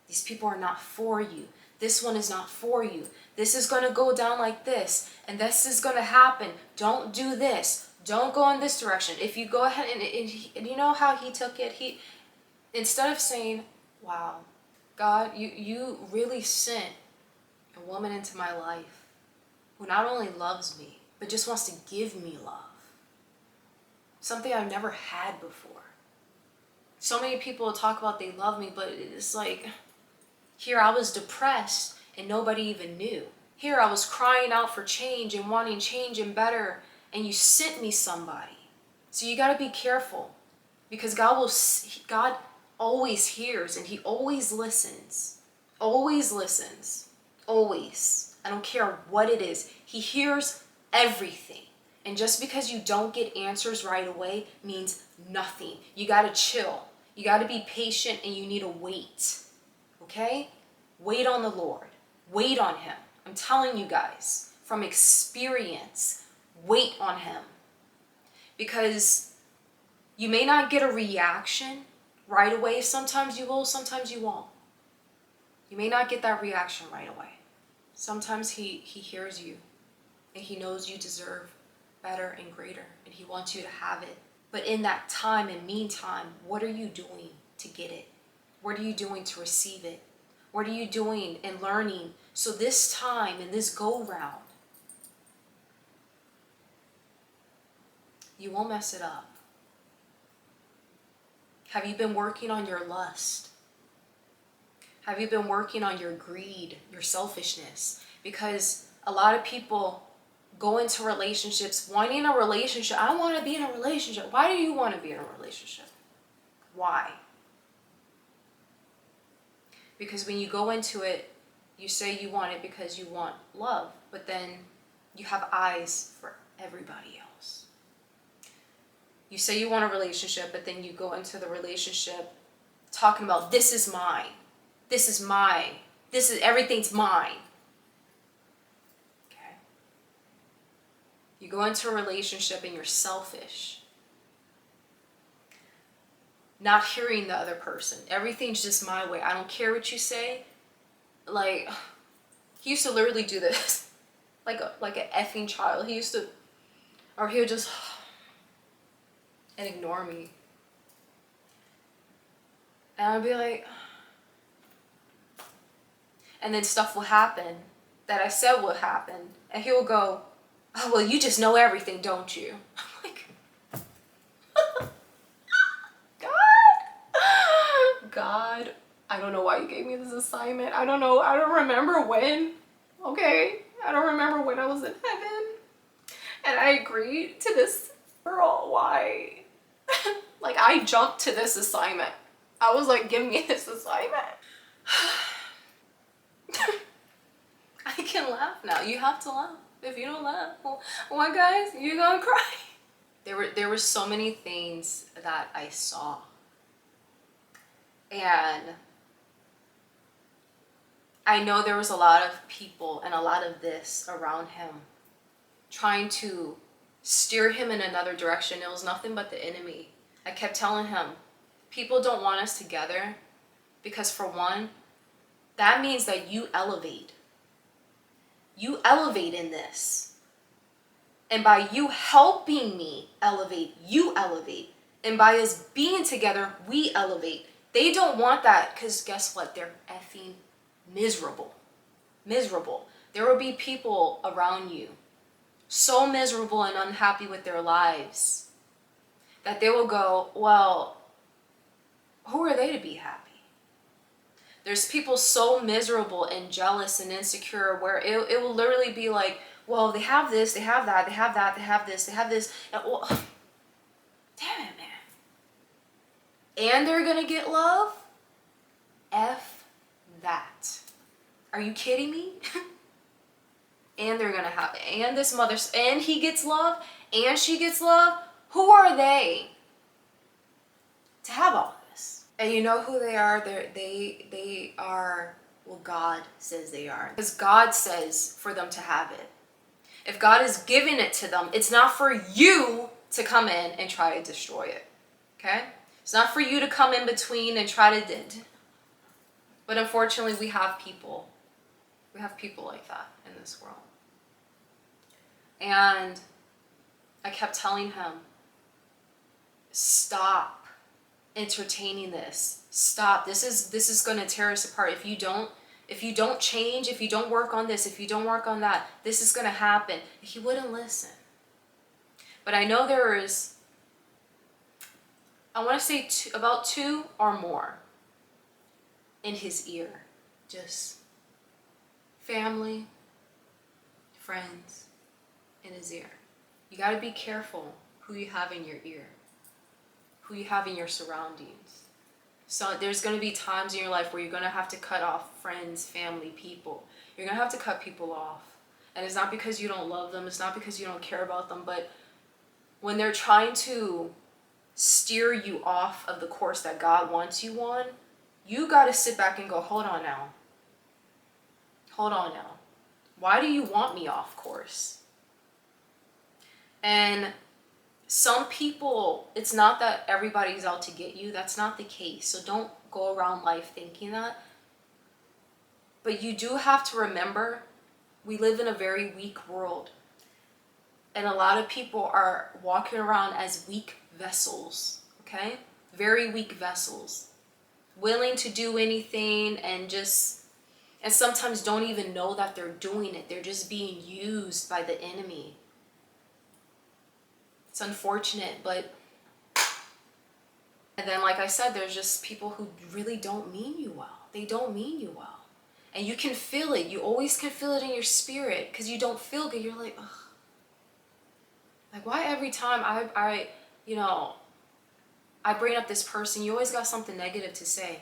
These people are not for you. This one is not for you. This is going to go down like this, and this is going to happen. Don't do this. Don't go in this direction. If you go ahead and you know how he took it? Instead of saying, wow, God, you really sent a woman into my life who not only loves me, but just wants to give me love. Something I've never had before. So many people talk about they love me, but it's like, here I was depressed and nobody even knew. Here I was crying out for change and wanting change and better, and you sent me somebody. So you got to be careful, because God always hears and he always listens. Always listens. Always. I don't care what it is. He hears everything. And just because you don't get answers right away means nothing. You got to chill. You got to be patient, and you need to wait. Okay? Wait on the Lord. Wait on him. I'm telling you guys from experience, wait on him. Because you may not get a reaction right away. Sometimes you will, sometimes you won't. You may not get that reaction right away. Sometimes he hears you, and he knows you deserve better and greater, and he wants you to have it. But in that time and meantime, what are you doing to get it? What are you doing to receive it? What are you doing and learning? So this time and this go round, you won't mess it up. Have you been working on your lust? Have you been working on your greed, your selfishness? Because a lot of people go into relationships wanting a relationship. I want to be in a relationship. Why do you want to be in a relationship? Why? Because when you go into it, you say you want it because you want love, but then you have eyes for everybody else. You say you want a relationship, but then you go into the relationship talking about, this is mine. This is mine. Everything's mine. Okay? You go into a relationship and you're selfish. Not hearing the other person. Everything's just my way. I don't care what you say. Like, he used to literally do this. like an effing child. He would just and ignore me. And I'd be like, and then stuff will happen that I said would happen. And he'll go, oh, well, you just know everything, don't you? I'm like, God, I don't know why you gave me this assignment. I don't know. I don't remember when. Okay? I don't remember when I was in heaven. And I agreed to this girl. Why? Like, I jumped to this assignment. I was like, give me this assignment. I can laugh now. You have to laugh. If you don't laugh, well, what, guys? You're gonna cry. There were so many things that I saw. And I know there was a lot of people and a lot of this around him trying to steer him in another direction. It was nothing but the enemy. I kept telling him, people don't want us together because, for one, that means that you elevate. You elevate in this. And by you helping me elevate, you elevate. And by us being together, we elevate. They don't want that because guess what? They're effing miserable. Miserable. There will be people around you so miserable and unhappy with their lives that they will go, well, who are they to be happy? There's people so miserable and jealous and insecure where it will literally be like, well, they have this, they have that, they have that, they have this, they have this. And, well, damn it, man. And they're gonna get love? F that. Are you kidding me? And they're gonna have, and this mother, and he gets love, and she gets love. Who are they to have all this? And you know who they are? They are what God says they are. Because God says for them to have it. If God is giving it to them, it's not for you to come in and try to destroy it. Okay? It's not for you to come in between and try to... But unfortunately, we have people. We have people like that in this world. And I kept telling him, stop. entertaining this. Stop. This is going to tear us apart. If you don't change, if you don't work on this, if you don't work on that, this is going to happen. He wouldn't listen. But I know there is, I want to say about 2 or more in his ear. Just family, friends in his ear. You got to be careful who you have in your ear, who you have in your surroundings. So there's going to be times in your life where you're going to have to cut off friends, family, people. You're going to have to cut people off. And it's not because you don't love them. It's not because you don't care about them. But when they're trying to steer you off of the course that God wants you on, you got to sit back and go, hold on now. Hold on now. Why do you want me off course? And some people, it's not that everybody's out to get you. That's not the case. So don't go around life thinking that. But you do have to remember, we live in a very weak world. And a lot of people are walking around as weak vessels, okay? Very weak vessels. Willing to do anything and sometimes don't even know that they're doing it. They're just being used by the enemy. It's unfortunate, but... And then, like I said, there's just people who really don't mean you well. They don't mean you well. And you can feel it. You always can feel it in your spirit because you don't feel good. You're like, ugh. Like, why every time I bring up this person, you always got something negative to say?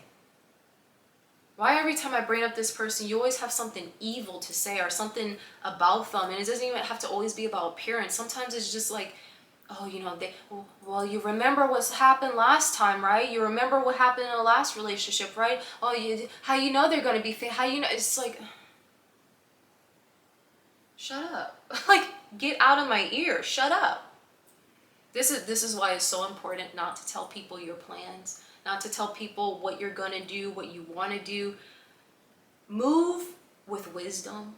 Why every time I bring up this person, you always have something evil to say or something about them? And it doesn't even have to always be about appearance. Sometimes it's just like, oh, well, you remember what's happened last time, right? You remember what happened in the last relationship, right? Oh, how you know they're going to be fit? How you know? It's like, shut up. Like, get out of my ear. Shut up. This is why it's so important not to tell people your plans, not to tell people what you're going to do, what you want to do. Move with wisdom.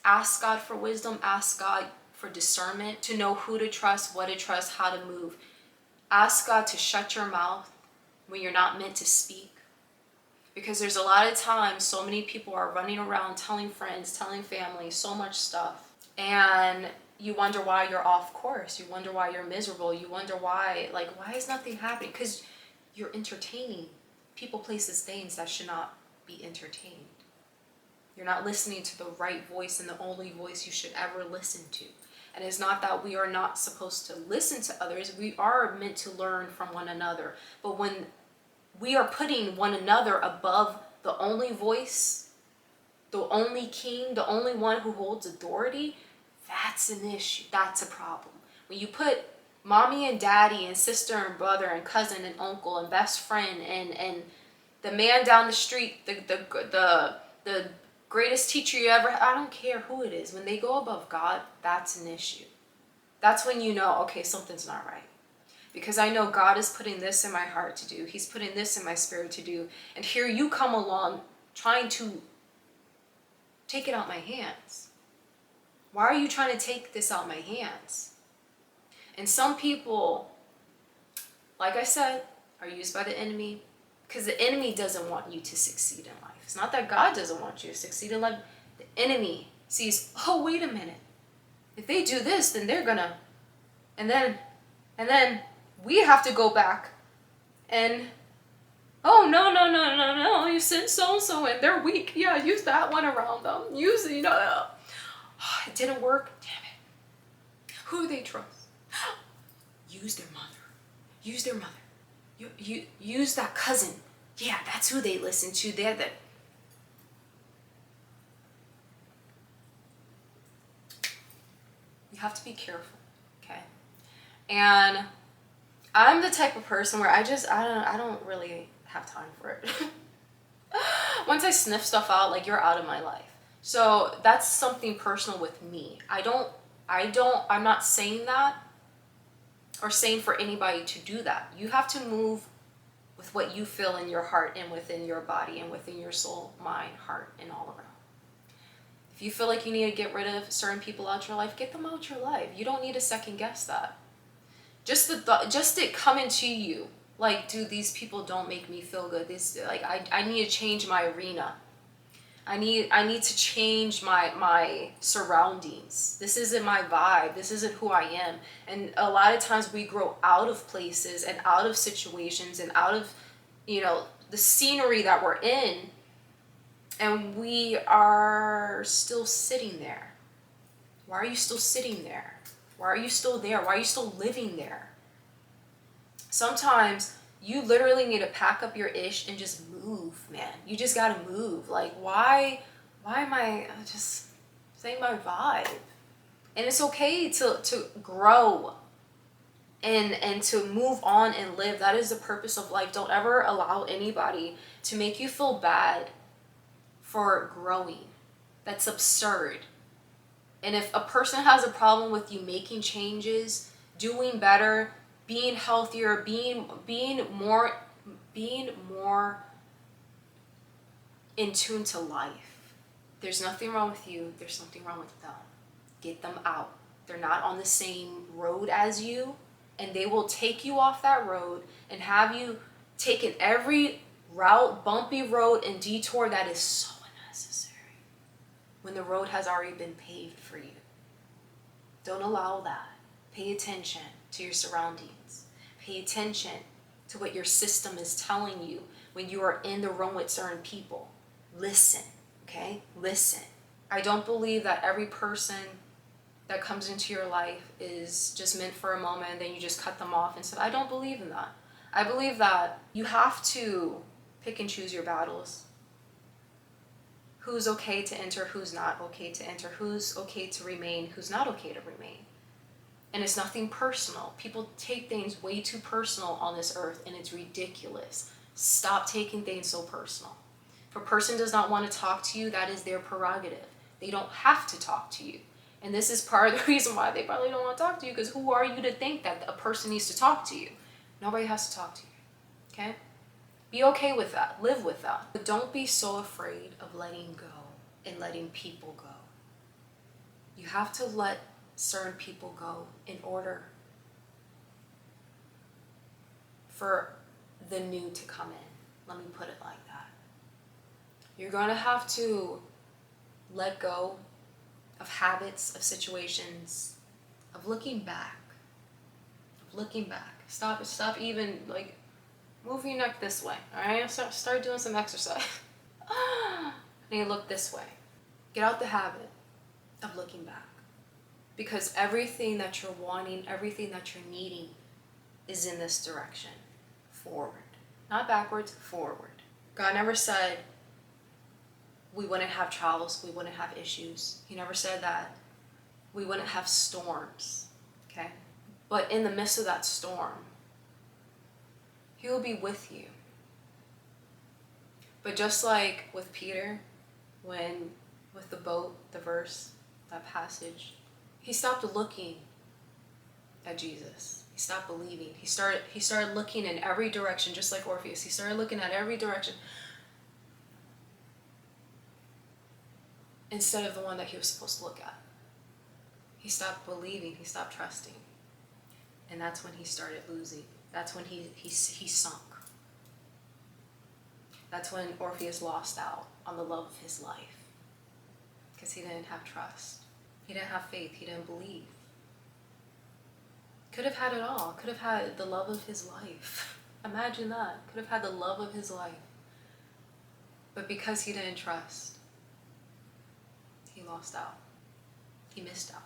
Ask God for wisdom. Ask God for discernment, to know who to trust, what to trust, how to move. Ask God to shut your mouth when you're not meant to speak. Because there's a lot of times so many people are running around telling friends, telling family so much stuff. And you wonder why you're off course. You wonder why you're miserable. You wonder why is nothing happening? Because you're entertaining people, places, things that should not be entertained. You're not listening to the right voice and the only voice you should ever listen to. And it's not that we are not supposed to listen to others. We are meant to learn from one another. But when we are putting one another above the only voice, the only king, the only one who holds authority, that's an issue. That's a problem. When you put mommy and daddy and sister and brother and cousin and uncle and best friend and the man down the street, the greatest teacher you ever, I don't care who it is, when they go above God, that's an issue. That's when you know, okay, something's not right. Because I know God is putting this in my heart to do. He's putting this in my spirit to do. And here you come along trying to take it out my hands. Why are you trying to take this out my hands? And some people, like I said, are used by the enemy because the enemy doesn't want you to succeed in life. It's not that God doesn't want you to succeed in life. The enemy sees, oh, wait a minute. If they do this, then they're gonna, and then we have to go back and, oh, no, you sent so-and-so and they're weak. Yeah, use that one around them. Use, it didn't work. Damn it. Who do they trust? Use their mother. Use their mother. You use that cousin. Yeah, that's who they listen to. They're the... You have to be careful, okay? And I'm the type of person where I don't really have time for it. Once I sniff stuff out, like, you're out of my life. So that's something personal with me. I'm not saying that or saying for anybody to do that. You have to move with what you feel in your heart and within your body and within your soul, mind, heart, and all around. If you feel like you need to get rid of certain people out your life, get them out your life. You don't need to second guess that. Just it coming to you like, dude, these people don't make me feel good. This, like, I need to change my arena. I need to change my surroundings. This isn't my vibe. This isn't who I am. And a lot of times we grow out of places and out of situations and out of, the scenery that we're in, and we are still sitting there. Why are you still sitting there? Why are you still there? Why are you still living there? Sometimes you literally need to pack up your ish and just move, man. You just gotta move. Like, why am I just saying my vibe? And it's okay to grow and to move on and live. That is the purpose of life. Don't ever allow anybody to make you feel bad for growing. That's absurd. And if a person has a problem with you making changes, doing better, being healthier, being more in tune to life, there's nothing wrong with you. There's something wrong with them. Get them out. They're not on the same road as you, and they will take you off that road and have you taking every route, bumpy road and detour that is so unnecessary when the road has already been paved for you. Don't allow that. Pay attention to your surroundings. Pay attention to what your system is telling you when you are in the room with certain people. Listen, okay? Listen. I don't believe that every person that comes into your life is just meant for a moment and then you just cut them off and stuff. I don't believe in that. I believe that you have to pick and choose your battles. Who's okay to enter, who's not okay to enter, who's okay to remain, who's not okay to remain. And it's nothing personal. People take things way too personal on this earth, and it's ridiculous. Stop taking things so personal. If a person does not want to talk to you, that is their prerogative. They don't have to talk to you. And this is part of the reason why they probably don't want to talk to you, because who are you to think that a person needs to talk to you? Nobody has to talk to you, okay? Be okay with that. Live with that. But don't be so afraid of letting go and letting people go. You have to let certain people go in order for the new to come in. Let me put it like that. You're going to have to let go of habits, of situations, of looking back. Stop even, like, move your neck this way, all right? Start doing some exercise. And you look this way. Get out the habit of looking back. Because everything that you're wanting, everything that you're needing is in this direction. Forward. Not backwards, forward. God never said we wouldn't have trials, we wouldn't have issues. He never said that we wouldn't have storms, okay? But in the midst of that storm, He will be with you. But just like with Peter, with the boat, the verse, that passage, he stopped looking at Jesus. He stopped believing. He started looking in every direction, just like Orpheus. He started looking at every direction instead of the one that he was supposed to look at. He stopped believing. He stopped trusting. And that's when he started losing. That's when he sunk. That's when Orpheus lost out on the love of his life. Because he didn't have trust. He didn't have faith. He didn't believe. Could have had it all. Could have had the love of his life. Imagine that. Could have had the love of his life. But because he didn't trust, he lost out. He missed out.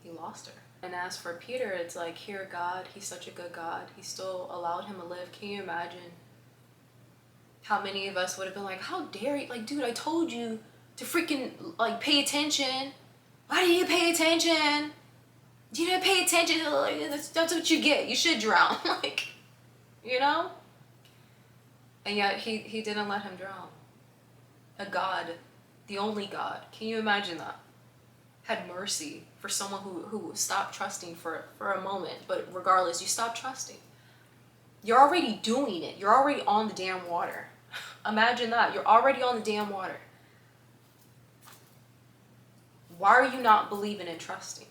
He lost her. And as for Peter, it's like, here, God, he's such a good God. He still allowed him to live. Can you imagine how many of us would have been like, how dare you? Like, dude, I told you to freaking, like, pay attention. Why didn't you pay attention? You didn't pay attention. Like, that's what you get. You should drown. Like, you know? And yet he didn't let him drown. A God, the only God. Can you imagine that? Had mercy for someone who stopped trusting for a moment. But regardless, you stopped trusting. You're already doing it. You're already on the damn water. Imagine that. You're already on the damn water. Why are you not believing and trusting?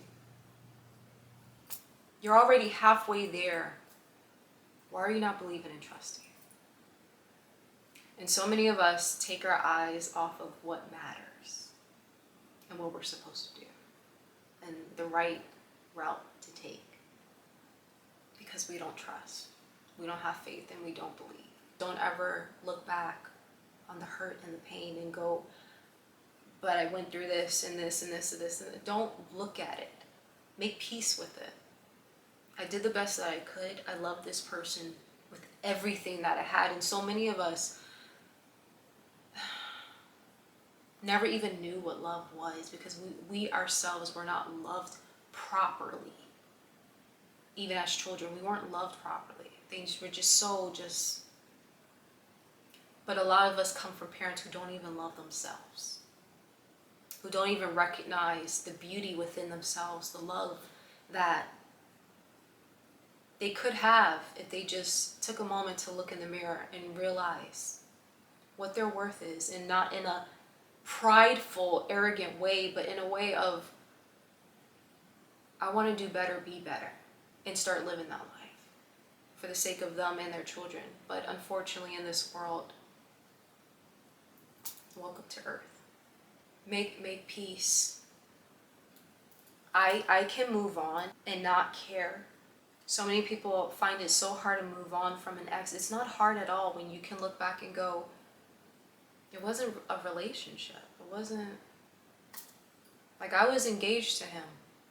You're already halfway there Why are you not believing and trusting? And so many of us take our eyes off of what matters and what we're supposed to do and the right route to take because we don't trust, we don't have faith, and we don't believe. Don't ever look back on the hurt and the pain and go, but I went through this and this and this and this. And don't look at it. Make peace with it. I did the best that I could. I loved this person with everything that I had. And so many of us never even knew what love was because we ourselves were not loved properly. Even as children, we weren't loved properly. Things were just but a lot of us come from parents who don't even love themselves, who don't even recognize the beauty within themselves, the love that they could have if they just took a moment to look in the mirror and realize what their worth is, and not in a prideful, arrogant way, but in a way of, I want to do better, be better, and start living that life for the sake of them and their children. But unfortunately in this world, welcome to earth. Make peace. I can move on and not care. So many people find it so hard to move on from an ex. It's not hard at all when you can look back and go, it wasn't a relationship. It wasn't, like, I was engaged to him,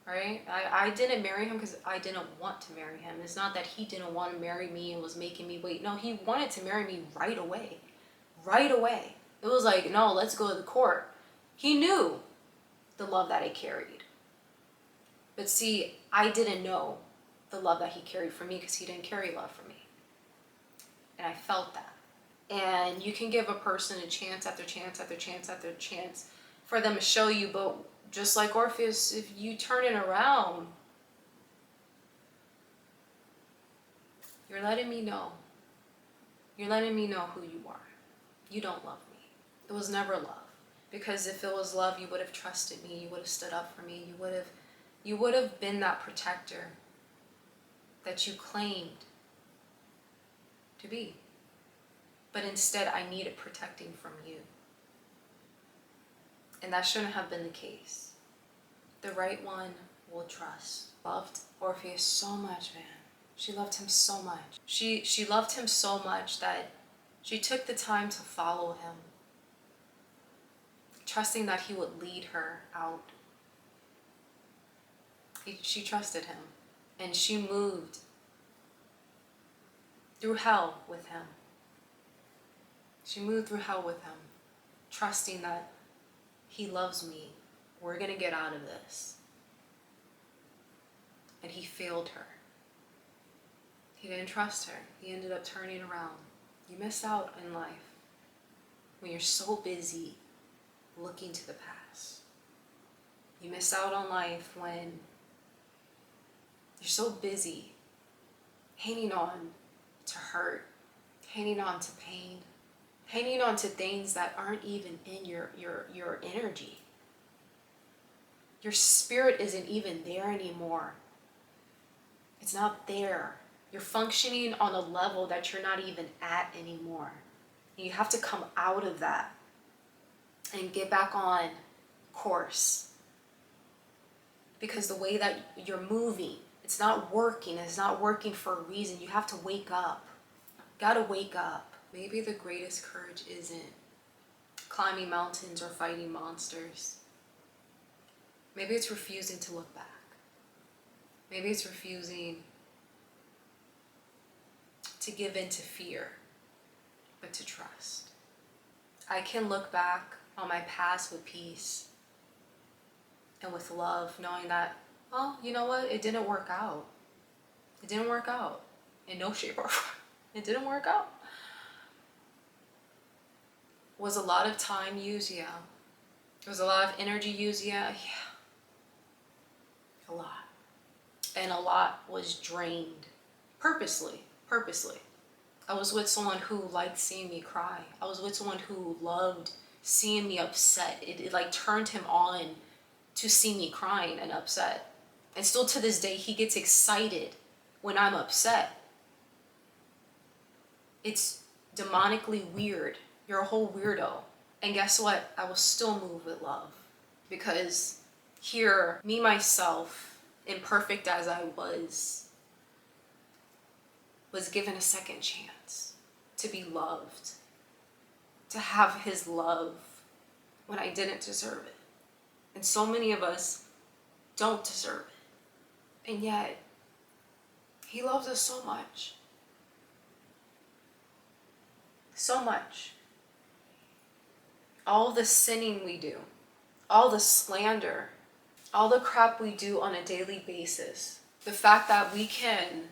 right? I didn't marry him because I didn't want to marry him. It's not that he didn't want to marry me and was making me wait. No, he wanted to marry me right away. Right away. It was like, no, let's go to the court. He knew the love that I carried. But see, I didn't know the love that he carried for me because he didn't carry love for me. And I felt that. And you can give a person a chance after chance after chance after chance for them to show you, but just like Orpheus, if you turn it around, you're letting me know. You're letting me know who you are. You don't love me. It was never love. Because if it was love, you would have trusted me. You would have stood up for me. You would have been that protector that you claimed to be. But instead, I needed protecting from you. And that shouldn't have been the case. The right one will trust. Loved Orpheus so much, man. She loved him so much. She loved him so much that she took the time to follow him, trusting that he would lead her out. She trusted him, and she moved through hell with him. She moved through hell with him, trusting that he loves me. We're gonna get out of this. And he failed her. He didn't trust her. He ended up turning around. You miss out in life when you're so busy looking to the past. You miss out on life when you're so busy hanging on to hurt, hanging on to pain, hanging on to things that aren't even in your energy. Your spirit isn't even there anymore. It's not there. You're functioning on a level that you're not even at anymore. And you have to come out of that and get back on course. Because the way that you're moving, it's not working. It's not working for a reason. You have to wake up. You gotta wake up. Maybe the greatest courage isn't climbing mountains or fighting monsters. Maybe it's refusing to look back. Maybe it's refusing to give in to fear, but to trust. I can look back on my past with peace and with love, knowing that, well, you know what? It didn't work out. It didn't work out in no shape or form. It didn't work out. Was a lot of time used? Yeah. Was a lot of energy used? Yeah. A lot. And a lot was drained purposely. I was with someone who liked seeing me cry. I was with someone who loved seeing me upset. It like turned him on to see me crying and upset. And still to this day, he gets excited when I'm upset. It's demonically weird. You're a whole weirdo. And guess what? I will still move with love. Because here, me, myself, imperfect as I was given a second chance to be loved, to have his love when I didn't deserve it. And so many of us don't deserve it. And yet, he loves us so much. So much. All the sinning we do, all the slander, all the crap we do on a daily basis, the fact that we can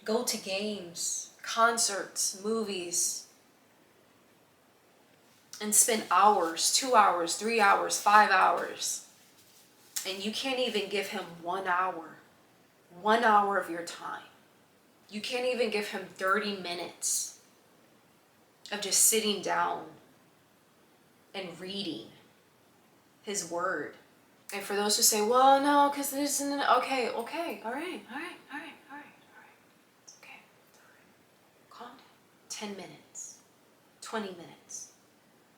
go to games, concerts, movies, and spend hours, 2 hours, 3 hours, 5 hours, and you can't even give him 1 hour of your time. You can't even give him 30 minutes of just sitting down and reading his word. And for those who say, well, no, because this isn't, okay, all right. It's okay. Calm down. 10 minutes, 20 minutes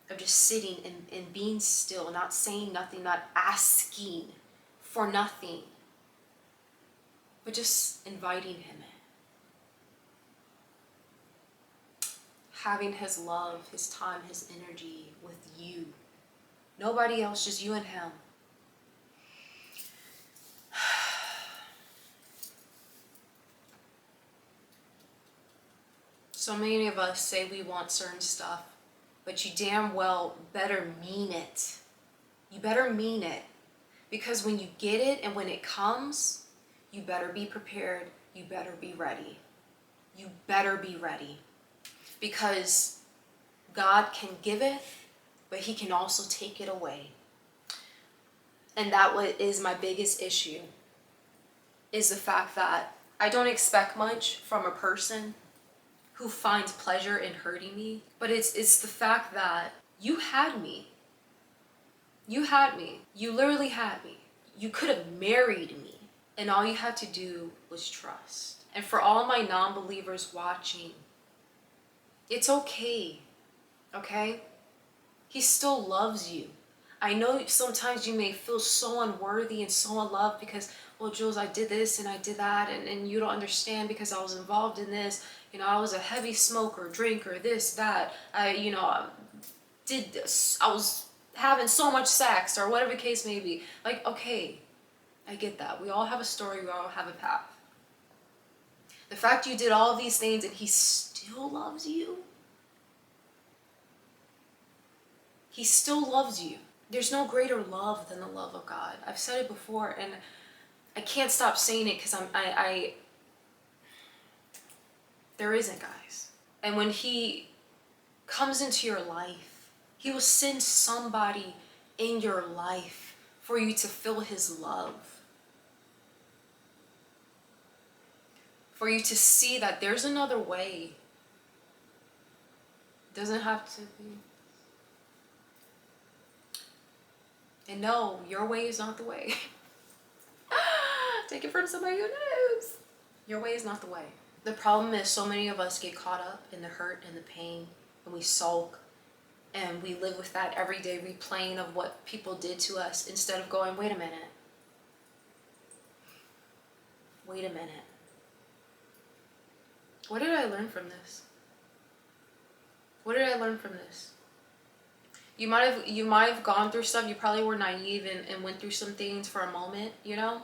of just sitting and being still, not saying nothing, not asking for nothing, but just inviting him in. Having his love, his time, his energy with you. Nobody else, just you and him. So many of us say we want certain stuff, but you damn well better mean it. You better mean it. Because when you get it and when it comes, you better be prepared. You better be ready. You better be ready. Because God can give it, but he can also take it away. And that is my biggest issue, is the fact that I don't expect much from a person who finds pleasure in hurting me. But it's the fact that you had me. You had me. You literally had me. You could have married me. And all you had to do was trust. And for all my non-believers watching, it's okay. Okay? He still loves you. I know sometimes you may feel so unworthy and so unloved because, well, Jules, I did this and I did that, and you don't understand because I was involved in this. You know, I was a heavy smoker, drinker, this, that. I did this. I was having so much sex or whatever the case may be. Like, okay, I get that. We all have a story. We all have a path. The fact you did all of these things and he still loves you. He still loves you. There's no greater love than the love of God. I've said it before, and I can't stop saying it because there isn't, guys. And when he comes into your life, he will send somebody in your life for you to feel his love. For you to see that there's another way. It doesn't have to be. And no, your way is not the way. Take it from somebody who knows. Your way is not the way. The problem is so many of us get caught up in the hurt and the pain, and we sulk, and we live with that everyday replaying of what people did to us instead of going, wait a minute. Wait a minute. What did I learn from this? What did I learn from this? You might have gone through stuff. You probably were naive and went through some things for a moment, you know?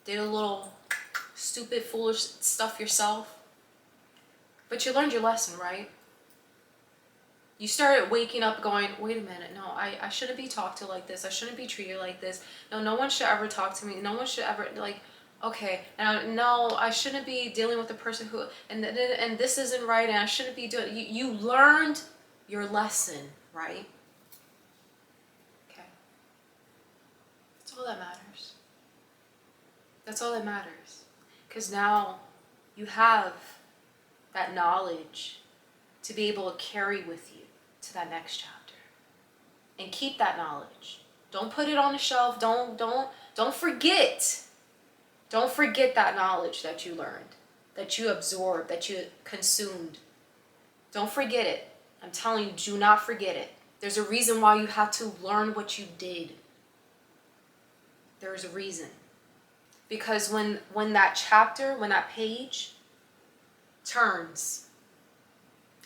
Did a little stupid, foolish stuff yourself. But you learned your lesson, right? You started waking up going, wait a minute, no, I shouldn't be talked to like this. I shouldn't be treated like this. No one should ever talk to me. No one should ever, like, okay, no, I shouldn't be dealing with a person who, and this isn't right, and I shouldn't be doing, you learned your lesson, right? Okay. That's all that matters. That's all that matters. Because now you have that knowledge to be able to carry with you to that next chapter. And keep that knowledge. Don't put it on the shelf. Don't forget. Don't forget that knowledge that you learned. that you absorbed, that you consumed. Don't forget it. I'm telling you, do not forget it. There's a reason why you had to learn what you did. There's a reason. Because when that chapter, when that page turns,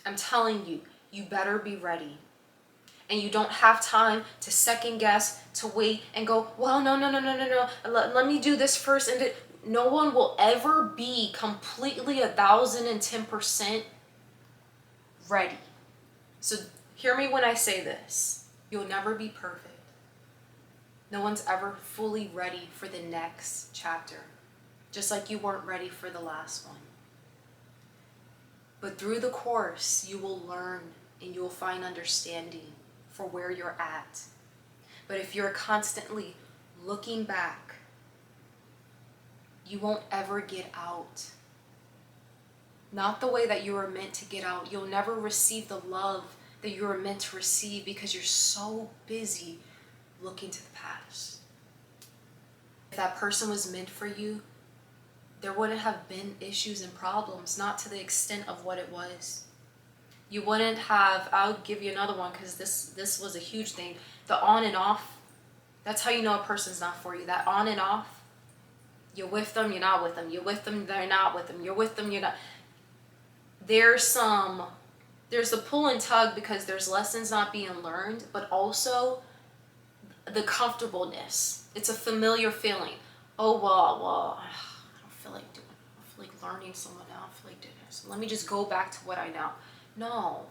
I'm telling you, you better be ready. And you don't have time to second guess, to wait and go, well, no. Let me do this first. And no one will ever be completely 1,010% ready. So hear me when I say this. You'll never be perfect. No one's ever fully ready for the next chapter, just like you weren't ready for the last one. But through the course, you will learn and you will find understanding for where you're at. But if you're constantly looking back, you won't ever get out. Not the way that you were meant to get out. You'll never receive the love that you were meant to receive because you're so busy looking to the past. If that person was meant for you, there wouldn't have been issues and problems, not to the extent of what it was. You wouldn't have, I'll give you another one because this was a huge thing. The on and off, that's how you know a person's not for you. That on and off, you're with them, you're not with them. You're with them, they're not with them. You're with them, you're not. There's the pull and tug because there's lessons not being learned, but also the comfortableness. It's a familiar feeling. Oh, well, I don't feel like doing it. I don't feel like learning someone else. I don't feel like doing this. Let me just go back to what I know. No.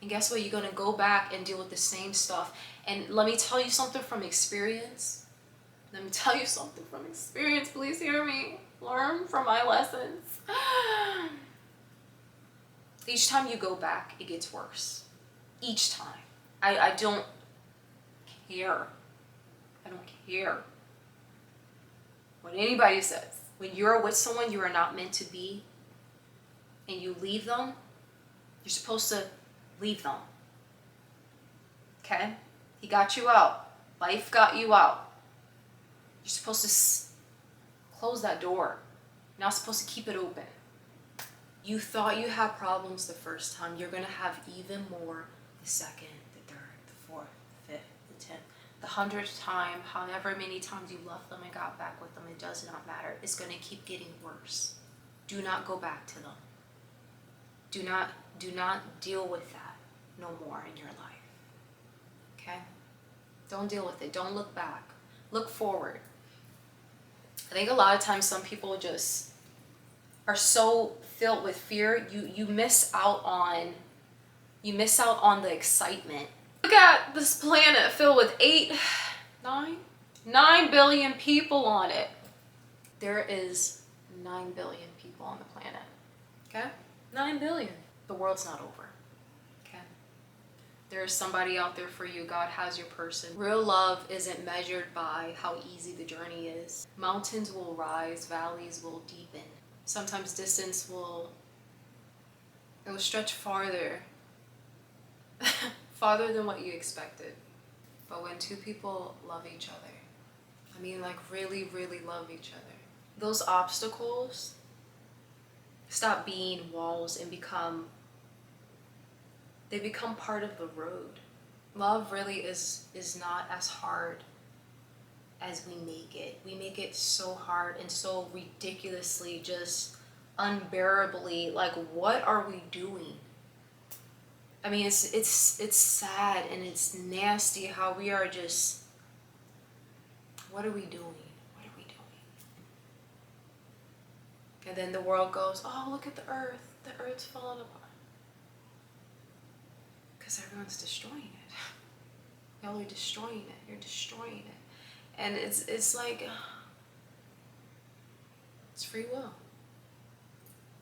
And guess what? You're going to go back and deal with the same stuff. And let me tell you something from experience. Please hear me. Learn from my lessons. Each time you go back, it gets worse. Each time. I don't care. I don't care what anybody says. When you're with someone you are not meant to be and you leave them, you're supposed to leave them. Okay? He got you out. Life got you out. You're supposed to close that door. You're not supposed to keep it open. You thought you had problems the first time. You're going to have even more the second, the third, the fourth, the fifth, the 10th, the 100th time, however many times you left them and got back with them, it does not matter. It's going to keep getting worse. Do not go back to them. Do not deal with that no more in your life. Okay? Don't deal with it. Don't look back. Look forward. I think a lot of times some people just are so filled with fear, you miss out on the excitement. Look at this planet filled with 9 billion people on it. There is 9 billion people on the planet. Okay? 9 billion. The world's not over. Okay? There's somebody out there for you. God has your person. Real love isn't measured by how easy the journey is. Mountains will rise, valleys will deepen. Sometimes distance will stretch farther than what you expected. But when two people love each other, I mean like really, really love each other, those obstacles stop being walls and become part of the road. Love really is not as hard as we make it. We make it so hard and so ridiculously, just unbearably, like, what are we doing? I mean, it's sad and it's nasty how we are just, what are we doing? What are we doing? And then the world goes, oh, look at the earth's falling apart. Because everyone's destroying it. Y'all are destroying it. You're destroying it. And it's like, it's free will.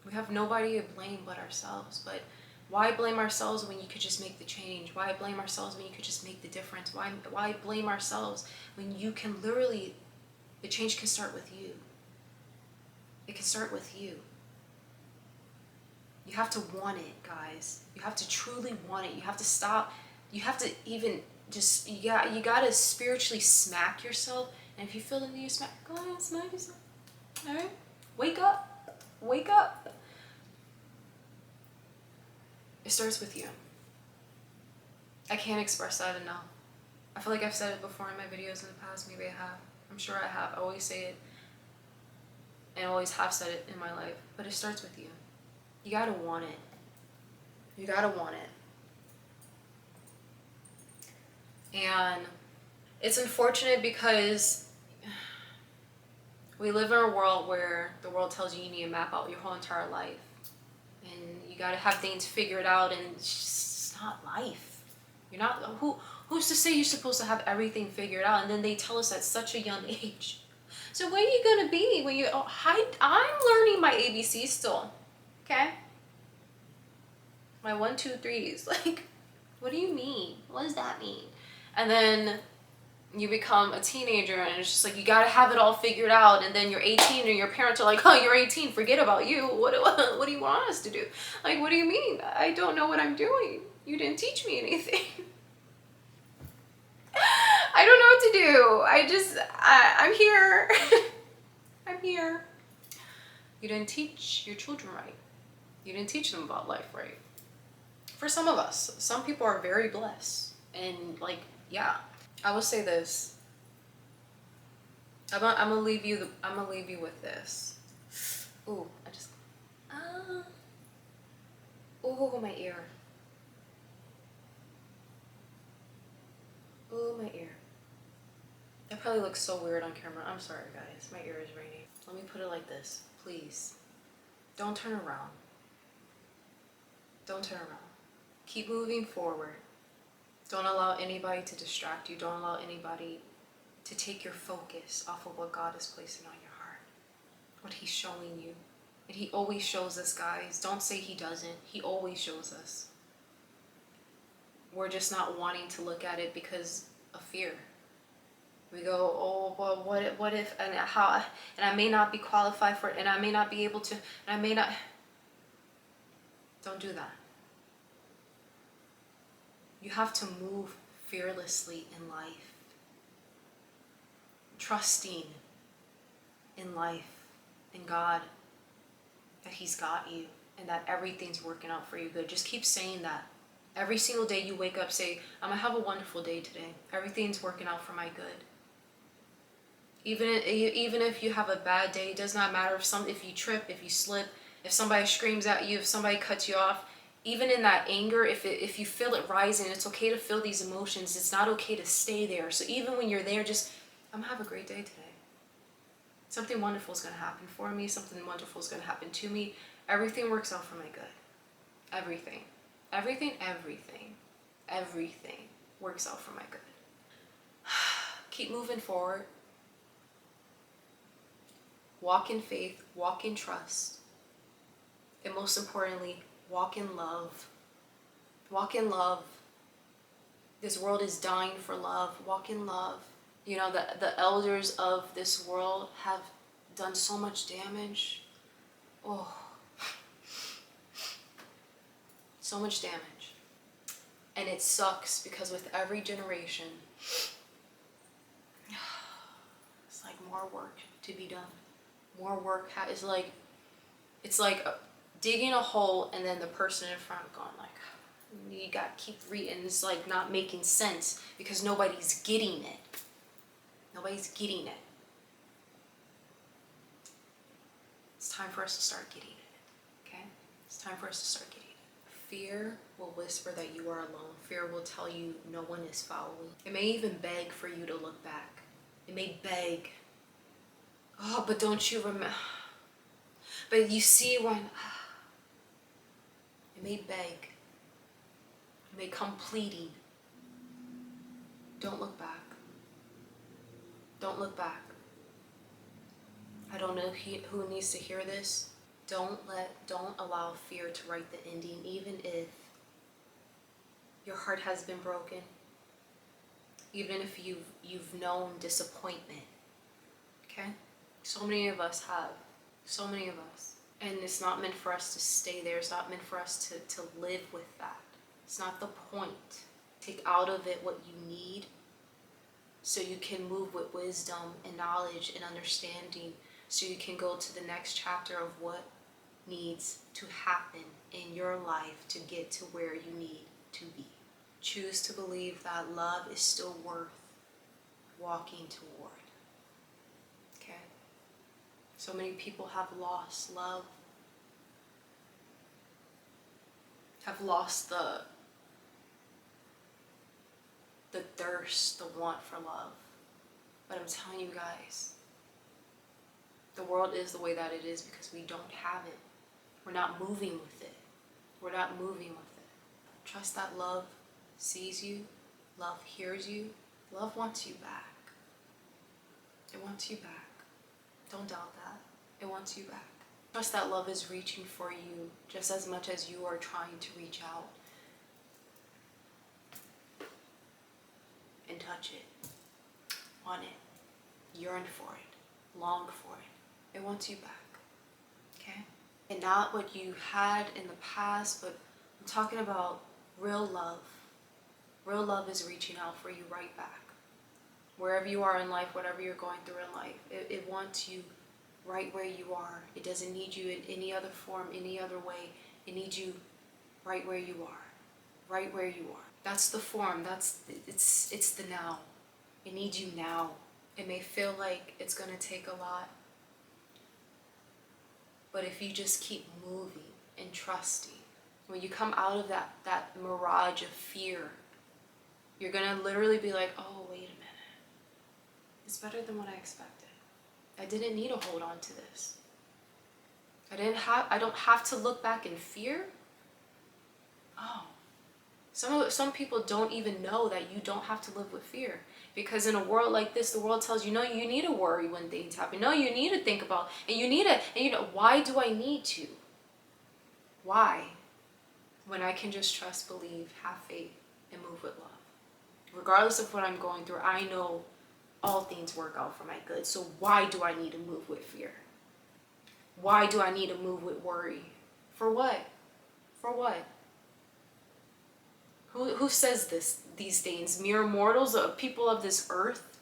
We have nobody to blame but ourselves. But why blame ourselves when you could just make the change? Why blame ourselves when you could just make the difference? Why blame ourselves when you can literally, the change can start with you. It can start with you. You have to want it, guys. You have to truly want it. You have to stop. You have to even just, you gotta spiritually smack yourself. And if you feel the need to smack, go ahead and smack yourself. All right? Wake up. Wake up. It starts with you. I can't express that enough. I feel like I've said it before in my videos in the past. Maybe I have. I'm sure I have. I always say it. And I always have said it in my life. But it starts with you. You gotta want it. You gotta want it. And it's unfortunate because we live in a world where the world tells you you need to map out your whole entire life. And you gotta have things figured out, and it's just not life. You're not, who's to say you're supposed to have everything figured out? And then they tell us at such a young age. So where are you gonna be when you, I'm learning my ABC still, okay? My 1, 2, 3s, like, what do you mean? What does that mean? And then you become a teenager and it's just like, you gotta have it all figured out. And then you're 18 and your parents are like, oh, you're 18, forget about you. What do you want us to do? Like, what do you mean? I don't know what I'm doing. You didn't teach me anything. I don't know what to do. I'm here. I'm here. You didn't teach your children right. You didn't teach them about life right. For some of us, some people are very blessed. And like, yeah, I will say this. I'm gonna leave you with this. Ooh, ooh, my ear. Ooh, my ear. That probably looks so weird on camera. I'm sorry, guys. My ear is ringing. Let me put it like this, please. Don't turn around. Don't turn around. Keep moving forward. Don't allow anybody to distract you. Don't allow anybody to take your focus off of what God is placing on your heart, what he's showing you. And he always shows us, guys. Don't say he doesn't. He always shows us. We're just not wanting to look at it because of fear. We go, oh, well, what if, and how, and I may not be qualified for it, and I may not be able to, and I may not. Don't do that. You have to move fearlessly in life. Trusting in life, in God, that he's got you, and that everything's working out for you good. Just keep saying that. Every single day you wake up, say, I'm gonna have a wonderful day today. Everything's working out for my good. Even if you have a bad day, it does not matter if you trip, if you slip, if somebody screams at you, if somebody cuts you off. Even in that anger, if you feel it rising, it's okay to feel these emotions. It's not okay to stay there. So even when you're there, just, I'm gonna have a great day today. Something wonderful is gonna happen for me. Something wonderful is gonna happen to me. Everything works out for my good. Everything. Everything works out for my good. Keep moving forward. Walk in faith, walk in trust. And most importantly, walk in love. Walk in love. This world is dying for love. Walk in love. You know, the elders of this world have done so much damage. Oh, so much damage. And it sucks because with every generation, it's like more work to be done. More work is like, it's like digging a hole and then the person in front going like, you gotta keep reading. It's like not making sense because nobody's getting it. Nobody's getting it. It's time for us to start getting it, okay? It's time for us to start getting it. Fear will whisper that you are alone. Fear will tell you no one is following. It may even beg for you to look back. It may beg. Oh, but don't you remember? But you see when, it may beg. It may come pleading. Don't look back. Don't look back. I don't know who needs to hear this. Don't allow fear to write the ending, even if your heart has been broken. Even if you've known disappointment. Okay? So many of us have. So many of us. And it's not meant for us to stay there. It's not meant for us to live with that. It's not the point. Take out of it what you need so you can move with wisdom and knowledge and understanding, so you can go to the next chapter of what needs to happen in your life to get to where you need to be. Choose to believe that love is still worth walking toward. Okay? So many people have lost love, have lost the thirst, the want for love. But I'm telling you guys, the world is the way that it is because we don't have it. We're not moving with it. We're not moving with it. Trust that love sees you, love hears you, love wants you back. It wants you back. Don't doubt that. It wants you back. Trust that love is reaching for you just as much as you are trying to reach out and touch it, want it, yearn for it, long for it. It wants you back. Okay? And not what you had in the past, but I'm talking about real love. Real love is reaching out for you right back. Wherever you are in life, whatever you're going through in life, it wants you right where you are. It doesn't need you in any other form, any other way. It needs you right where you are. Right where you are. That's the form. It's the now. It needs you now. It may feel like it's gonna take a lot, but if you just keep moving and trusting, when you come out of that mirage of fear, you're gonna literally be like, oh, wait a minute. It's better than what I expected. I didn't need to hold on to this. I don't have to look back in fear. Oh. Some people don't even know that you don't have to live with fear. Because in a world like this, the world tells you, no, you need to worry when things happen. No, you need to think about, why do I need to? Why? When I can just trust, believe, have faith, and move with love. Regardless of what I'm going through, I know all things work out for my good. So why do I need to move with fear? Why do I need to move with worry? For what? For what? Who says this these days? Mere mortals, people of this earth?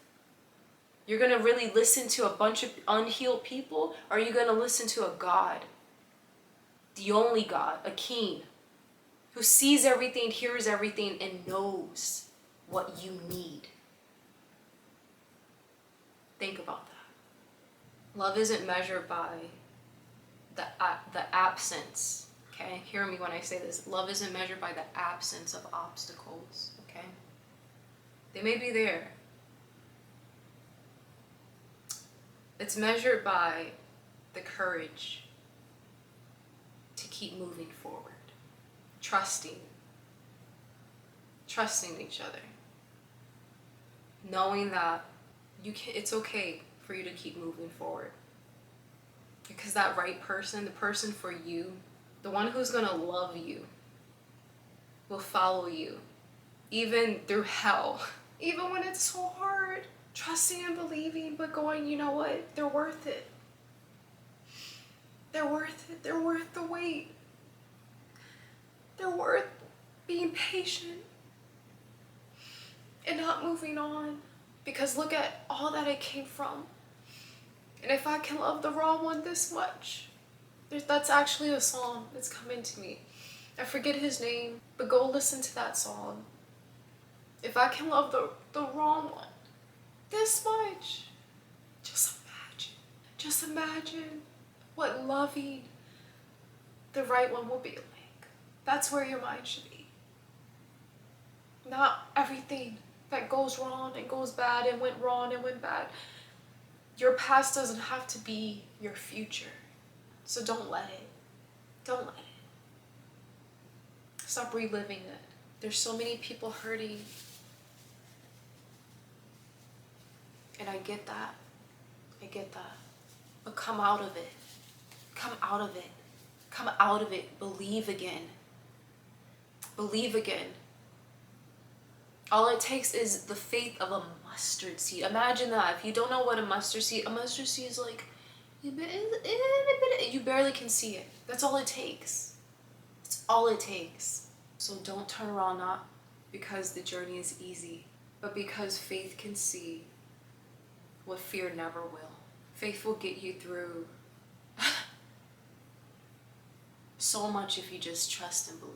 You're going to really listen to a bunch of unhealed people? Or are you going to listen to a God? The only God, a king, who sees everything, hears everything, and knows what you need. Think about that. Love isn't measured by the absence. Okay, hear me when I say this. Love isn't measured by the absence of obstacles, okay? They may be there. It's measured by the courage to keep moving forward, trusting each other, knowing that it's okay for you to keep moving forward. Because that right person, the person for you, the one who's gonna love you, will follow you, even through hell, even when it's so hard, trusting and believing, but going, you know what, they're worth it. They're worth it. They're worth the wait. They're worth being patient and not moving on. Because look at all that I came from. And if I can love the wrong one this much, that's actually a song that's coming to me. I forget his name, but go listen to that song. If I can love the wrong one this much, just imagine what loving the right one will be like. That's where your mind should be. Not everything that goes wrong and goes bad and went wrong and went bad. Your past doesn't have to be your future. So don't let it. Don't let it. Stop reliving it. There's so many people hurting. And I get that. I get that. But come out of it. Come out of it. Come out of it. Believe again. Believe again. All it takes is the faith of a mustard seed. Imagine that. If you don't know what a mustard seed is like, you barely can see it. That's all it takes. That's all it takes. So don't turn around, not because the journey is easy, but because faith can see what fear never will. Faith will get you through so much if you just trust and believe.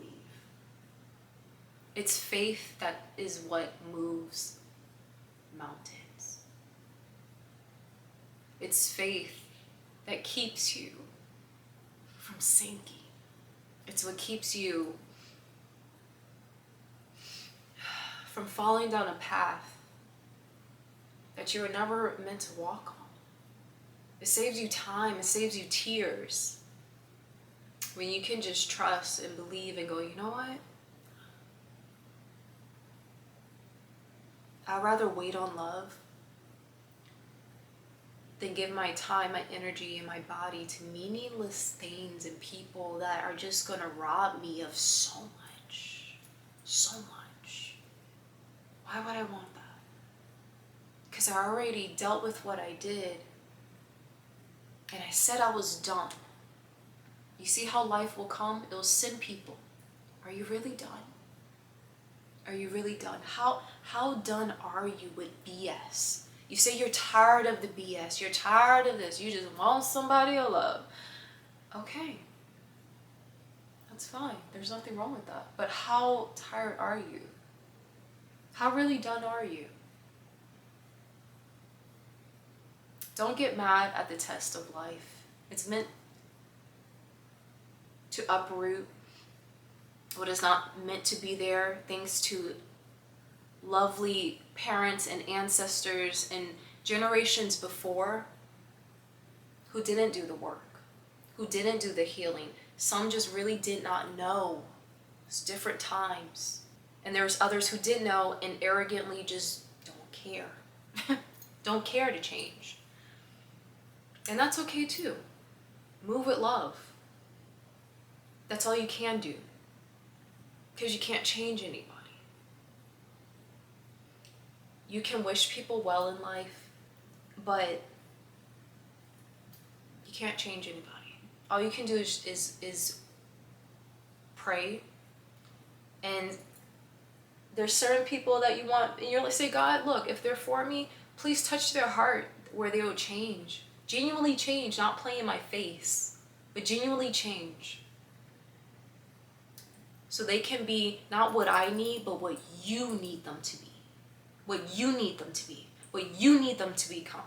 It's faith that is what moves mountains. It's faith that keeps you from sinking. It's what keeps you from falling down a path that you were never meant to walk on. It saves you time, it saves you tears. When you can just trust and believe and go, you know what? I'd rather wait on love than give my time, my energy, and my body to meaningless things and people that are just gonna rob me of so much. So much. Why would I want that? Because I already dealt with what I did. And I said I was done. You see how life will come? It will send people. Are you really done? Are you really done? How done are you with BS? You say you're tired of the BS. You're tired of this. You just want somebody to love. Okay. That's fine. There's nothing wrong with that. But how tired are you? How really done are you? Don't get mad at the test of life. It's meant to uproot what is not meant to be there, thanks to lovely parents and ancestors and generations before who didn't do the work, who didn't do the healing. Some just really did not know. It's different times. And there's others who did know and arrogantly just don't care. Don't care to change. And that's okay too. Move with love. That's all you can do. Because you can't change anybody. You can wish people well in life, but you can't change anybody. All you can do is pray. And there's certain people that you want, and you're like, say, God, look, if they're for me, please touch their heart where they will change. Genuinely change, not play in my face, but genuinely change. So they can be not what I need, but what you need them to be. What you need them to be. What you need them to become.